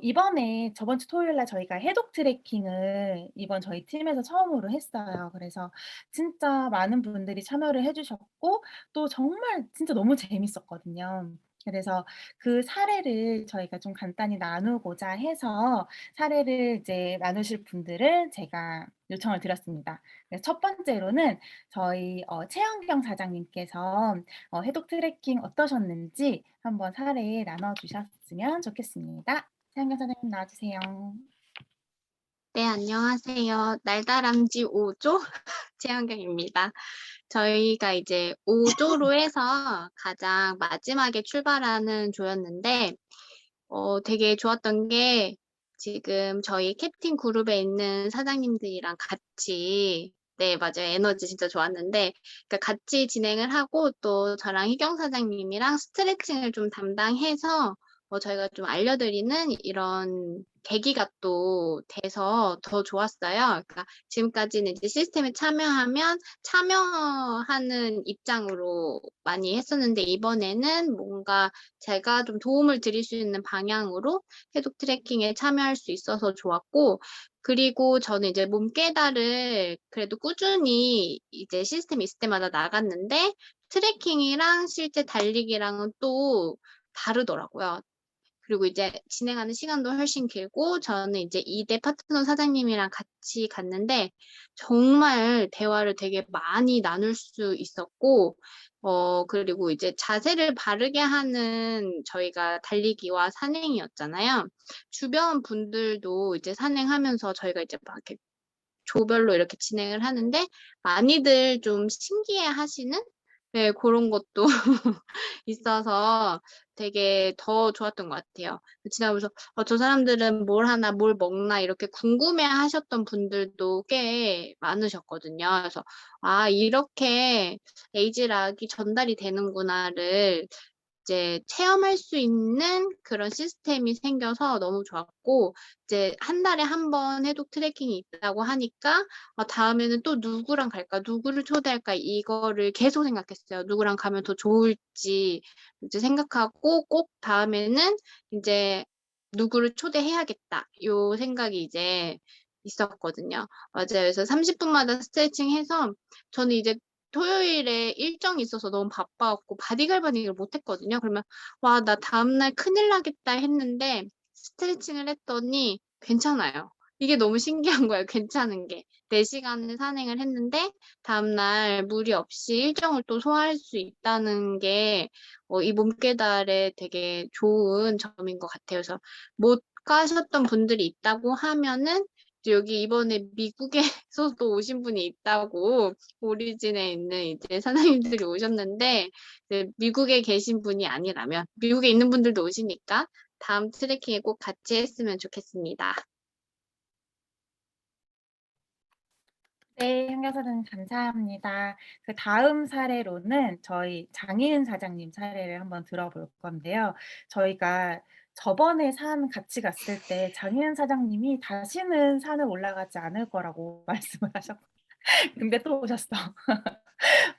이번에 저번 주 토요일 날 저희가 해독 트래킹을 이번 저희 팀에서 처음으로 했어요. 그래서 진짜 많은 분들이 참여를 해 주셨고 또 정말 진짜 너무 재밌었거든요. 그래서 그 사례를 저희가 좀 간단히 나누고자 해서 사례를 이제 나누실 분들을 제가 요청을 드렸습니다. 그래서 첫 번째로는 저희 최현경 사장님께서 해독 트래킹 어떠셨는지 한번 사례 나눠 주셨으면 좋겠습니다. 최현경 사장님 나와 주세요. 네, 안녕하세요. 날다람쥐 5조 최현경입니다. 저희가 이제 5조로 해서 가장 마지막에 출발하는 조였는데, 되게 좋았던 게 지금 저희 캡틴 그룹에 있는 사장님들이랑 같이 네, 맞아요. 에너지 진짜 좋았는데, 그러니까 같이 진행을 하고 또 저랑 희경 사장님이랑 스트레칭을 좀 담당해서 저희가 좀 알려드리는 이런 계기가 또 돼서 더 좋았어요. 그러니까 지금까지는 이제 시스템에 참여하면 참여하는 입장으로 많이 했었는데 이번에는 뭔가 제가 좀 도움을 드릴 수 있는 방향으로 해독 트래킹에 참여할 수 있어서 좋았고, 그리고 저는 이제 몸깨달을 그래도 꾸준히 이제 시스템이 있을 때마다 나갔는데 트래킹이랑 실제 달리기랑은 또 다르더라고요. 그리고 이제 진행하는 시간도 훨씬 길고 저는 이제 2대 파트너 사장님이랑 같이 갔는데 정말 대화를 되게 많이 나눌 수 있었고 그리고 이제 자세를 바르게 하는 저희가 달리기와 산행이었잖아요. 주변 분들도 이제 산행하면서 저희가 이제 막 이렇게 조별로 이렇게 진행을 하는데 많이들 좀 신기해 하시는 네, 그런 것도 있어서 되게 더 좋았던 것 같아요. 지나면서 저 사람들은 뭘 하나, 뭘 먹나 이렇게 궁금해 하셨던 분들도 꽤 많으셨거든요. 그래서 아, 이렇게 에이즈락이 전달이 되는구나를 이제 체험할 수 있는 그런 시스템이 생겨서 너무 좋았고, 이제 한 달에 한 번 해독 트래킹이 있다고 하니까 다음에는 또 누구랑 갈까, 누구를 초대할까 이거를 계속 생각했어요. 누구랑 가면 더 좋을지 이제 생각하고 꼭 다음에는 이제 누구를 초대해야겠다 요 생각이 이제 있었거든요. 맞아요. 그래서 30분마다 스트레칭 해서 저는 이제 토요일에 일정이 있어서 너무 바빠갖고 바디갈바닉을 못 했거든요. 그러면 와, 나 다음날 큰일 나겠다 했는데 스트레칭을 했더니 괜찮아요. 이게 너무 신기한 거예요. 괜찮은 게. 4시간을 산행을 했는데 다음날 무리 없이 일정을 또 소화할 수 있다는 게 이 몸깨달에 되게 좋은 점인 것 같아요. 그래서 못 가셨던 분들이 있다고 하면은 이제 여기 이번에 미국에서도 오신 분이 있다고 오리진에 있는 이제 사장님들이 오셨는데 이제 미국에 계신 분이 아니라면 미국에 있는 분들도 오시니까 다음 트레킹에 꼭 같이 했으면 좋겠습니다. 네, 현경 사장님 감사합니다. 그 다음 사례로는 저희 장희은 사장님 사례를 한번 들어볼 건데요. 저희가 저번에 산 같이 갔을 때 장희은 사장님이 다시는 산을 올라가지 않을 거라고 말씀을 하셨고, 근데 또 오셨어.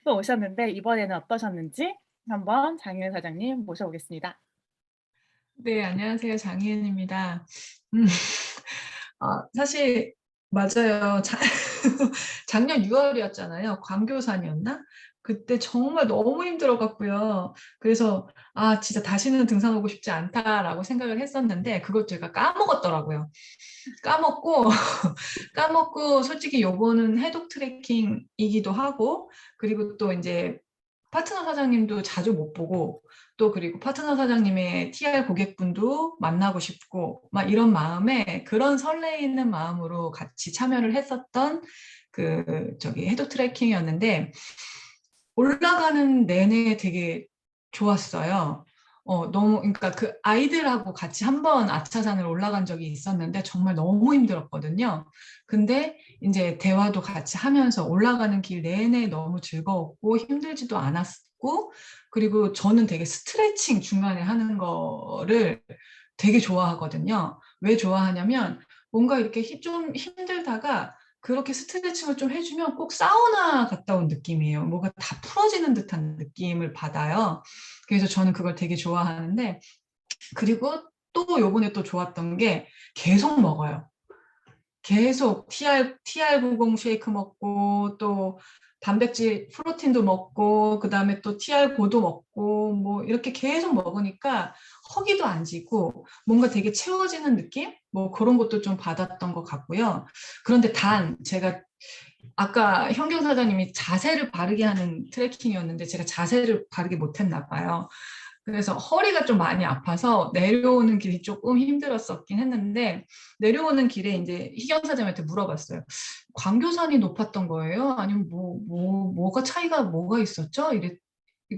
또 오셨는데 이번에는 어떠셨는지 한번 장희은 사장님 모셔보겠습니다. 네, 안녕하세요. 장희은입니다. 음, 사실 맞아요. 작년 6월이었잖아요. 광교산이었나? 그때 정말 너무 힘들어갖고요. 그래서 진짜 다시는 등산 오고 싶지 않다라고 생각을 했었는데 그걸 제가 까먹었더라고요. 까먹고 까먹고 솔직히 요거는 해독 트레킹이기도 하고 그리고 또 이제 파트너 사장님도 자주 못 보고 또 그리고 파트너 사장님의 TR 고객분도 만나고 싶고 막 이런 마음에 그런 설레이는 마음으로 같이 참여를 했었던 해독 트레킹이었는데 올라가는 내내 되게 좋았어요. 너무 그러니까 그 아이들하고 같이 한번 아차산을 올라간 적이 있었는데 정말 너무 힘들었거든요. 근데 이제 대화도 같이 하면서 올라가는 길 내내 너무 즐거웠고 힘들지도 않았고 그리고 저는 되게 스트레칭 중간에 하는 거를 되게 좋아하거든요. 왜 좋아하냐면 뭔가 이렇게 좀 힘들다가 그렇게 스트레칭을 좀 해주면 꼭 사우나 갔다 온 느낌이에요. 뭐가 다 풀어지는 듯한 느낌을 받아요. 그래서 저는 그걸 되게 좋아하는데 그리고 또 요번에 또 좋았던 게 계속 먹어요. 계속 TR90 쉐이크 먹고 또 단백질 프로틴도 먹고 그다음에 또 TR5도 먹고 뭐 이렇게 계속 먹으니까 허기도 안 지고 뭔가 되게 채워지는 느낌? 뭐 그런 것도 좀 받았던 것 같고요. 그런데 제가 아까 현경 사장님이 자세를 바르게 하는 트레킹이었는데 제가 자세를 바르게 못했나 봐요. 그래서 허리가 좀 많이 아파서 내려오는 길이 조금 힘들었었긴 했는데 내려오는 길에 이제 희경 사장님한테 물어봤어요. 광교산이 높았던 거예요? 아니면 뭐가 차이가 뭐가 있었죠?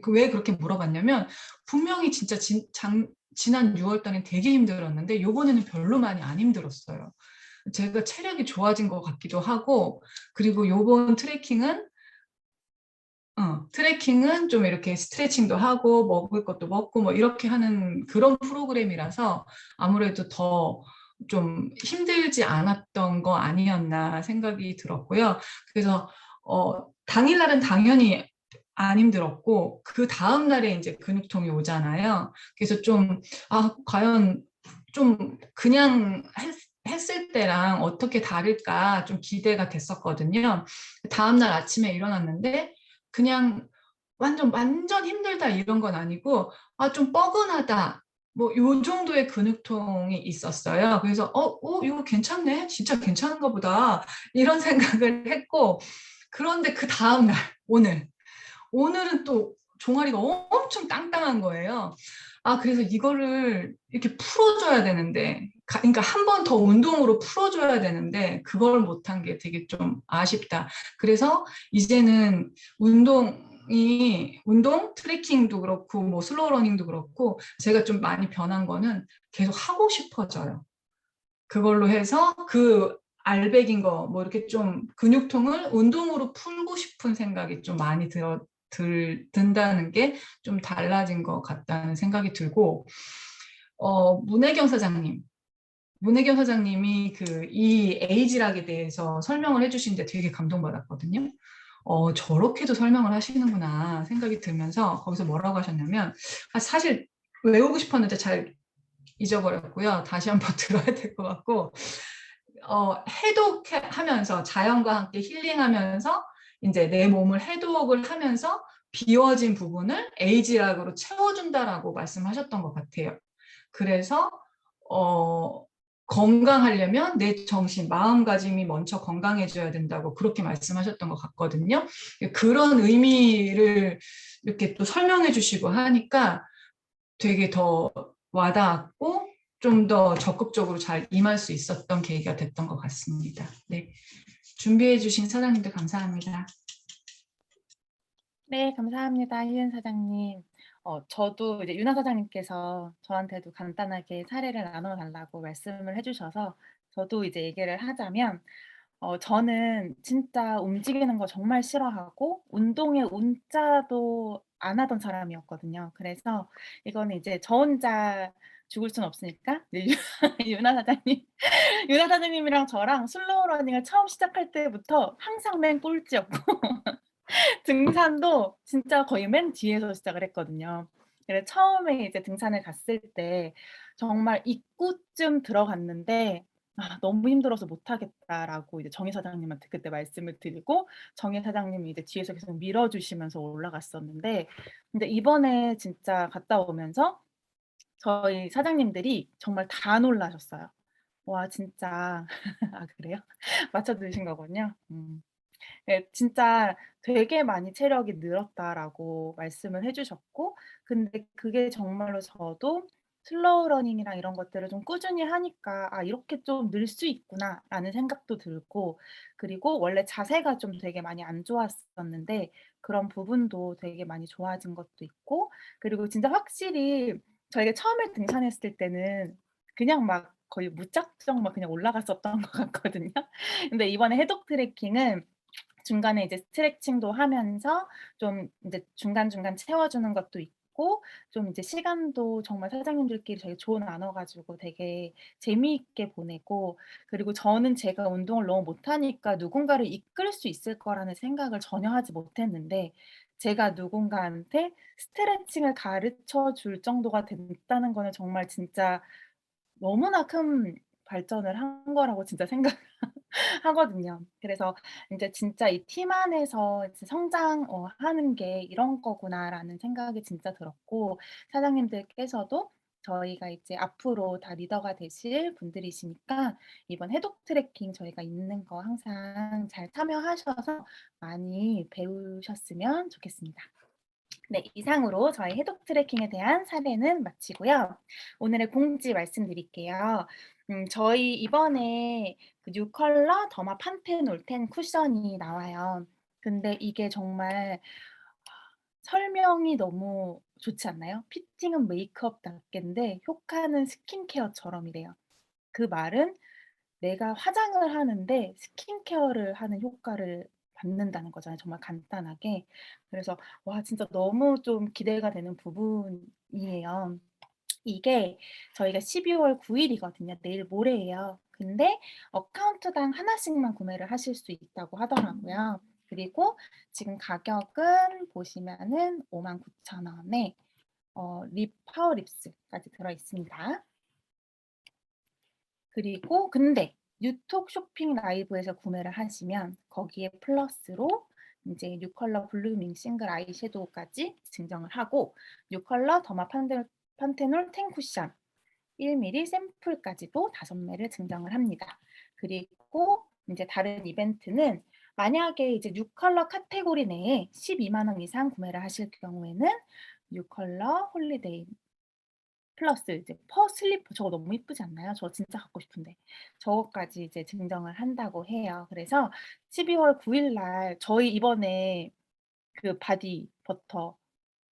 왜 그렇게 물어봤냐면 분명히 진짜 지난 6월 달엔 되게 힘들었는데 요번에는 별로 많이 안 힘들었어요. 제가 체력이 좋아진 것 같기도 하고 그리고 요번 트레킹은 좀 이렇게 스트레칭도 하고 먹을 것도 먹고 뭐 이렇게 하는 그런 프로그램이라서 아무래도 더 좀 힘들지 않았던 거 아니었나 생각이 들었고요. 그래서 당일날은 당연히 안 힘들었고 그 다음 날에 이제 근육통이 오잖아요. 그래서 좀 과연 좀 그냥 했을 때랑 어떻게 다를까 좀 기대가 됐었거든요. 다음날 아침에 일어났는데 그냥 완전 힘들다 이런 건 아니고 좀 뻐근하다 뭐 요 정도의 근육통이 있었어요. 그래서 이거 괜찮네, 진짜 괜찮은가 보다 이런 생각을 했고 그런데 그 다음날 오늘은 또 종아리가 엄청 땅땅한 거예요. 그래서 이거를 이렇게 풀어줘야 되는데, 그러니까 한 번 더 운동으로 풀어줘야 되는데, 그걸 못한 게 되게 좀 아쉽다. 그래서 이제는 운동, 트레킹도 그렇고, 뭐, 슬로우 러닝도 그렇고, 제가 좀 많이 변한 거는 계속 하고 싶어져요. 그걸로 해서 그 알배긴 거, 뭐 이렇게 좀 근육통을 운동으로 풀고 싶은 생각이 좀 많이 든다는 게 좀 달라진 것 같다는 생각이 들고, 문혜경 사장님이 이 에이지락에 대해서 설명을 해주시는데 되게 감동받았거든요. 저렇게도 설명을 하시는구나 생각이 들면서 거기서 뭐라고 하셨냐면, 사실 외우고 싶었는데 잘 잊어버렸고요. 다시 한번 들어야 될 것 같고, 해독하면서 자연과 함께 힐링하면서 이제 내 몸을 해독을 하면서 비워진 부분을 에이지락으로 채워준다라고 말씀하셨던 것 같아요. 그래서 건강하려면 내 정신, 마음가짐이 먼저 건강해져야 된다고 그렇게 말씀하셨던 것 같거든요. 그런 의미를 이렇게 또 설명해 주시고 하니까 되게 더 와닿았고 좀 더 적극적으로 잘 임할 수 있었던 계기가 됐던 것 같습니다. 네, 준비해 주신 사장님들 감사합니다. 네, 감사합니다. 희은 사장님. 저도 이제 윤아 사장님께서 저한테도 간단하게 사례를 나눠 달라고 말씀을 해주셔서 저도 이제 얘기를 하자면 저는 진짜 움직이는 거 정말 싫어하고 운동에 운자도 안 하던 사람이었거든요. 그래서 이거는 이제 저 혼자 죽을 순 없으니까 이제 윤아 사장님, 윤아 사장님이랑 저랑 슬로우 러닝을 처음 시작할 때부터 항상 맨 꼴찌였고 등산도 진짜 거의 맨 뒤에서 시작을 했거든요. 그래서 처음에 이제 등산을 갔을 때 정말 입구쯤 들어갔는데 너무 힘들어서 못 하겠다라고 이제 정희 사장님한테 그때 말씀을 드리고 정희 사장님이 이제 뒤에서 계속 밀어주시면서 올라갔었는데 근데 이번에 진짜 갔다 오면서 저희 사장님들이 정말 다 놀라셨어요. 와 진짜 그래요? 맞춰 들으신 거군요. 네, 진짜 되게 많이 체력이 늘었다라고 말씀을 해 주셨고 근데 그게 정말로 저도 슬로우 러닝이랑 이런 것들을 좀 꾸준히 하니까 '아 이렇게 좀 늘 수 있구나.'라는 생각도 들고 그리고 원래 자세가 좀 되게 많이 안 좋았었는데 그런 부분도 되게 많이 좋아진 것도 있고 그리고 진짜 확실히 저희가 처음에 등산했을 때는 그냥 막 거의 무작정 막 그냥 올라갔었던 것 같거든요. 근데 이번에 해독 트레킹은 중간에 이제 스트레칭도 하면서 좀 인제 중간중간 채워주는 것도 있고 좀 이제 시간도 정말 사장님들끼리 되게 조언 나눠 가지고 되게 재미있게 보내고 그리고 저는 제가 운동을 너무 못하니까 누군가를 이끌 수 있을 거라는 생각을 전혀 하지 못했는데 제가 누군가한테 스트레칭을 가르쳐 줄 정도가 됐다는 거는 정말 진짜 너무나 큰 발전을 한 거라고 진짜 하거든요. 그래서 인제 진짜 '이 팀 안에서 이제 성장 하는 게 이런 거구나.'라는 생각이 진짜 들었고 사장님들께서도 저희가 이제 앞으로 다 리더가 되실 분들이시니까 이번 해독 트래킹 저희가 있는 거 항상 잘 참여하셔서 많이 배우셨으면 좋겠습니다. 네, 이상으로 저희 해독 트래킹에 대한 사례는 마치고요. 오늘의 공지 말씀드릴게요. 저희 이번에 그 뉴컬러 더마 판테놀 10 쿠션이 나와요. 근데 이게 정말 설명이 너무 좋지 않나요? 피팅은 메이크업답게인데 효과는 스킨케어처럼이래요. 그 말은 내가 화장을 하는데 스킨케어를 하는 효과를 받는다는 거잖아요, 정말 간단하게. 그래서 와 진짜 너무 좀 기대가 되는 부분이에요. 이게 저희가 12월 9 일이거든요. 내일 모레예요. 근데 어카운트당 하나씩만 구매를 하실 수 있다고 하더라고요. 그리고 지금 가격은 보시면은 59,000원에 립 파워 립스까지 들어 있습니다. 그리고 근데 뉴톡 쇼핑 라이브에서 구매를 하시면 거기에 플러스로 인제 뉴컬러 블루밍 싱글 아이섀도우까지 증정을 하고 뉴컬러 더마 판테놀 10 쿠션 1mm 샘플까지도 5매를 증정을 합니다. 그리고 인제 다른 이벤트는 만약에 이제 뉴컬러 카테고리 내에 120,000원 이상 구매를 하실 경우에는 뉴컬러 홀리데이 플러스 이제 퍼 슬리퍼 저거 너무 이쁘지 않나요? 저 진짜 갖고 싶은데. 저거까지 이제 증정을 한다고 해요. 그래서 12월 9일 날 저희 이번에 그 바디 버터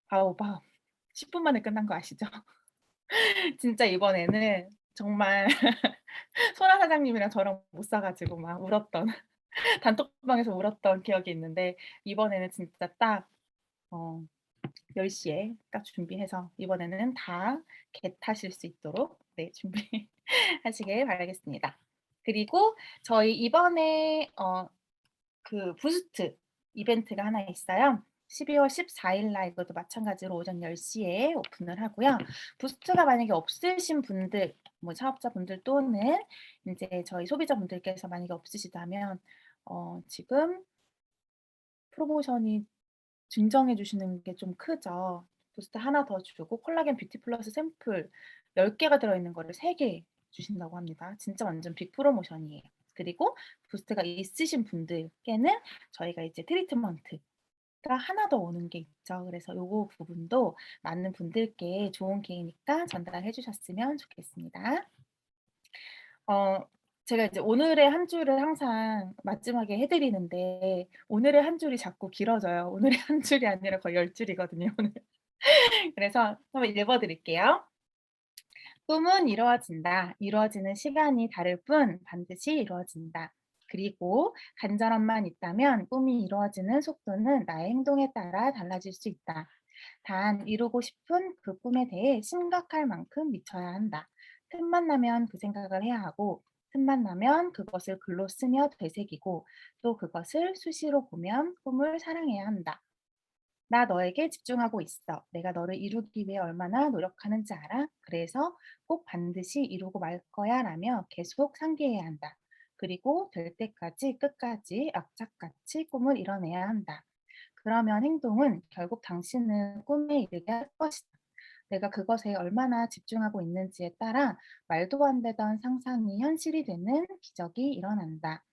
바오바오 10분 만에 끝난 거 아시죠? 진짜 이번에는 정말 소라 사장님이랑 저랑 못 사 가지고 막 울었던 단톡방에서 울었던 기억이 있는데 이번에는 진짜 딱 10시에 딱 준비해서 이번에는 다 겟하실 수 있도록 네 준비하시길 바라겠습니다. 그리고 저희 이번에 그 부스트 이벤트가 하나 있어요. 12월 14일 날 이것도 마찬가지로 오전 10시에 오픈을 하고요. 부스트가 만약에 없으신 분들, 뭐 사업자분들 또는 이제 저희 소비자분들께서 만약에 없으시다면 지금 프로모션이 증정해 주시는 게 좀 크죠. 부스트 하나 더 주고 콜라겐 뷰티 플러스 샘플 10개가 들어있는 거를 3개 주신다고 합니다. 진짜 완전 빅 프로모션이에요. 그리고 부스트가 있으신 분들께는 저희가 이제 트리트먼트가 하나 더 오는 게 있죠. 그래서 요거 부분도 많은 분들께 좋은 기회니까 전달해 주셨으면 좋겠습니다. 제가 이제 오늘의 한 줄을 항상 마지막에 해 드리는데 오늘의 한 줄이 자꾸 길어져요. 오늘의 한 줄이 아니라 거의 10줄이거든요, 오늘. 그래서 한번 읽어 드릴게요. 꿈은 이루어진다. 이루어지는 시간이 다를 뿐 반드시 이루어진다. 그리고 간절함만 있다면 꿈이 이루어지는 속도는 나의 행동에 따라 달라질 수 있다. 단 이루고 싶은 그 꿈에 대해 심각할 만큼 미쳐야 한다. 틈만 나면 그 생각을 해야 하고 틈만 나면 그것을 글로 쓰며 되새기고 또 그것을 수시로 보면 꿈을 사랑해야 한다. 나 너에게 집중하고 있어. 내가 너를 이루기 위해 얼마나 노력하는지 알아? 그래서 꼭 반드시 이루고 말 거야 라며 계속 상기해야 한다. 그리고 될 때까지 끝까지 악착같이 꿈을 이뤄내야 한다. 그러면 행동은 결국 당신을 꿈에 이르게 할 것이다. 내가 그것에 얼마나 집중하고 있는지에 따라 말도 안 되던 상상이 현실이 되는 기적이 일어난다.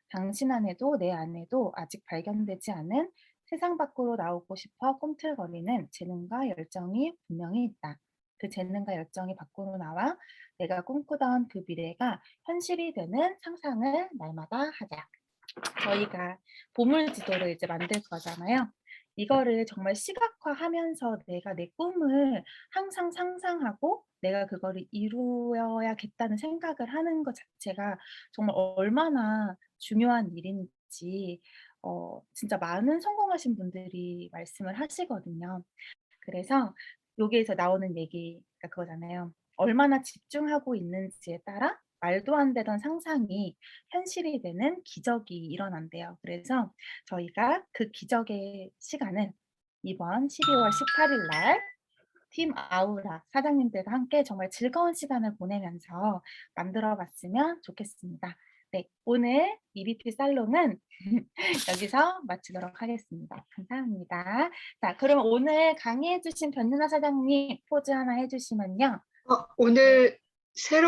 당신 안에도 내 안에도 아직 발견되지 않은 세상 밖으로 나오고 싶어 꿈틀거리는 재능과 열정이 분명히 있다. 그 재능과 열정이 밖으로 나와 내가 꿈꾸던 그 미래가 현실이 되는 상상을 날마다 하자. 저희가 보물 지도를 이제 만들 거잖아요. 이거를 정말 시각화하면서 내가 내 꿈을 항상 상상하고 내가 그거를 이루어야겠다는 생각을 하는 것 자체가 정말 얼마나 중요한 일인지 진짜 많은 성공하신 분들이 말씀을 하시거든요. 그래서 여기에서 나오는 얘기가 그거잖아요. 얼마나 집중하고 있는지에 따라 말도 안 되던 상상이 현실이 되는 기적이 일어난대요. 그래서 저희가 그 기적의 시간을 이번 12월 18일 날 팀 아우라 사장님들과 함께 정말 즐거운 시간을 보내면서 만들어 봤으면 좋겠습니다. 네, 오늘 EBP 살롱은 여기서 마치도록 하겠습니다. 감사합니다. 자, 그럼 오늘 강의해 주신 변윤아 사장님 포즈 하나 해 주시면요. 오늘 새로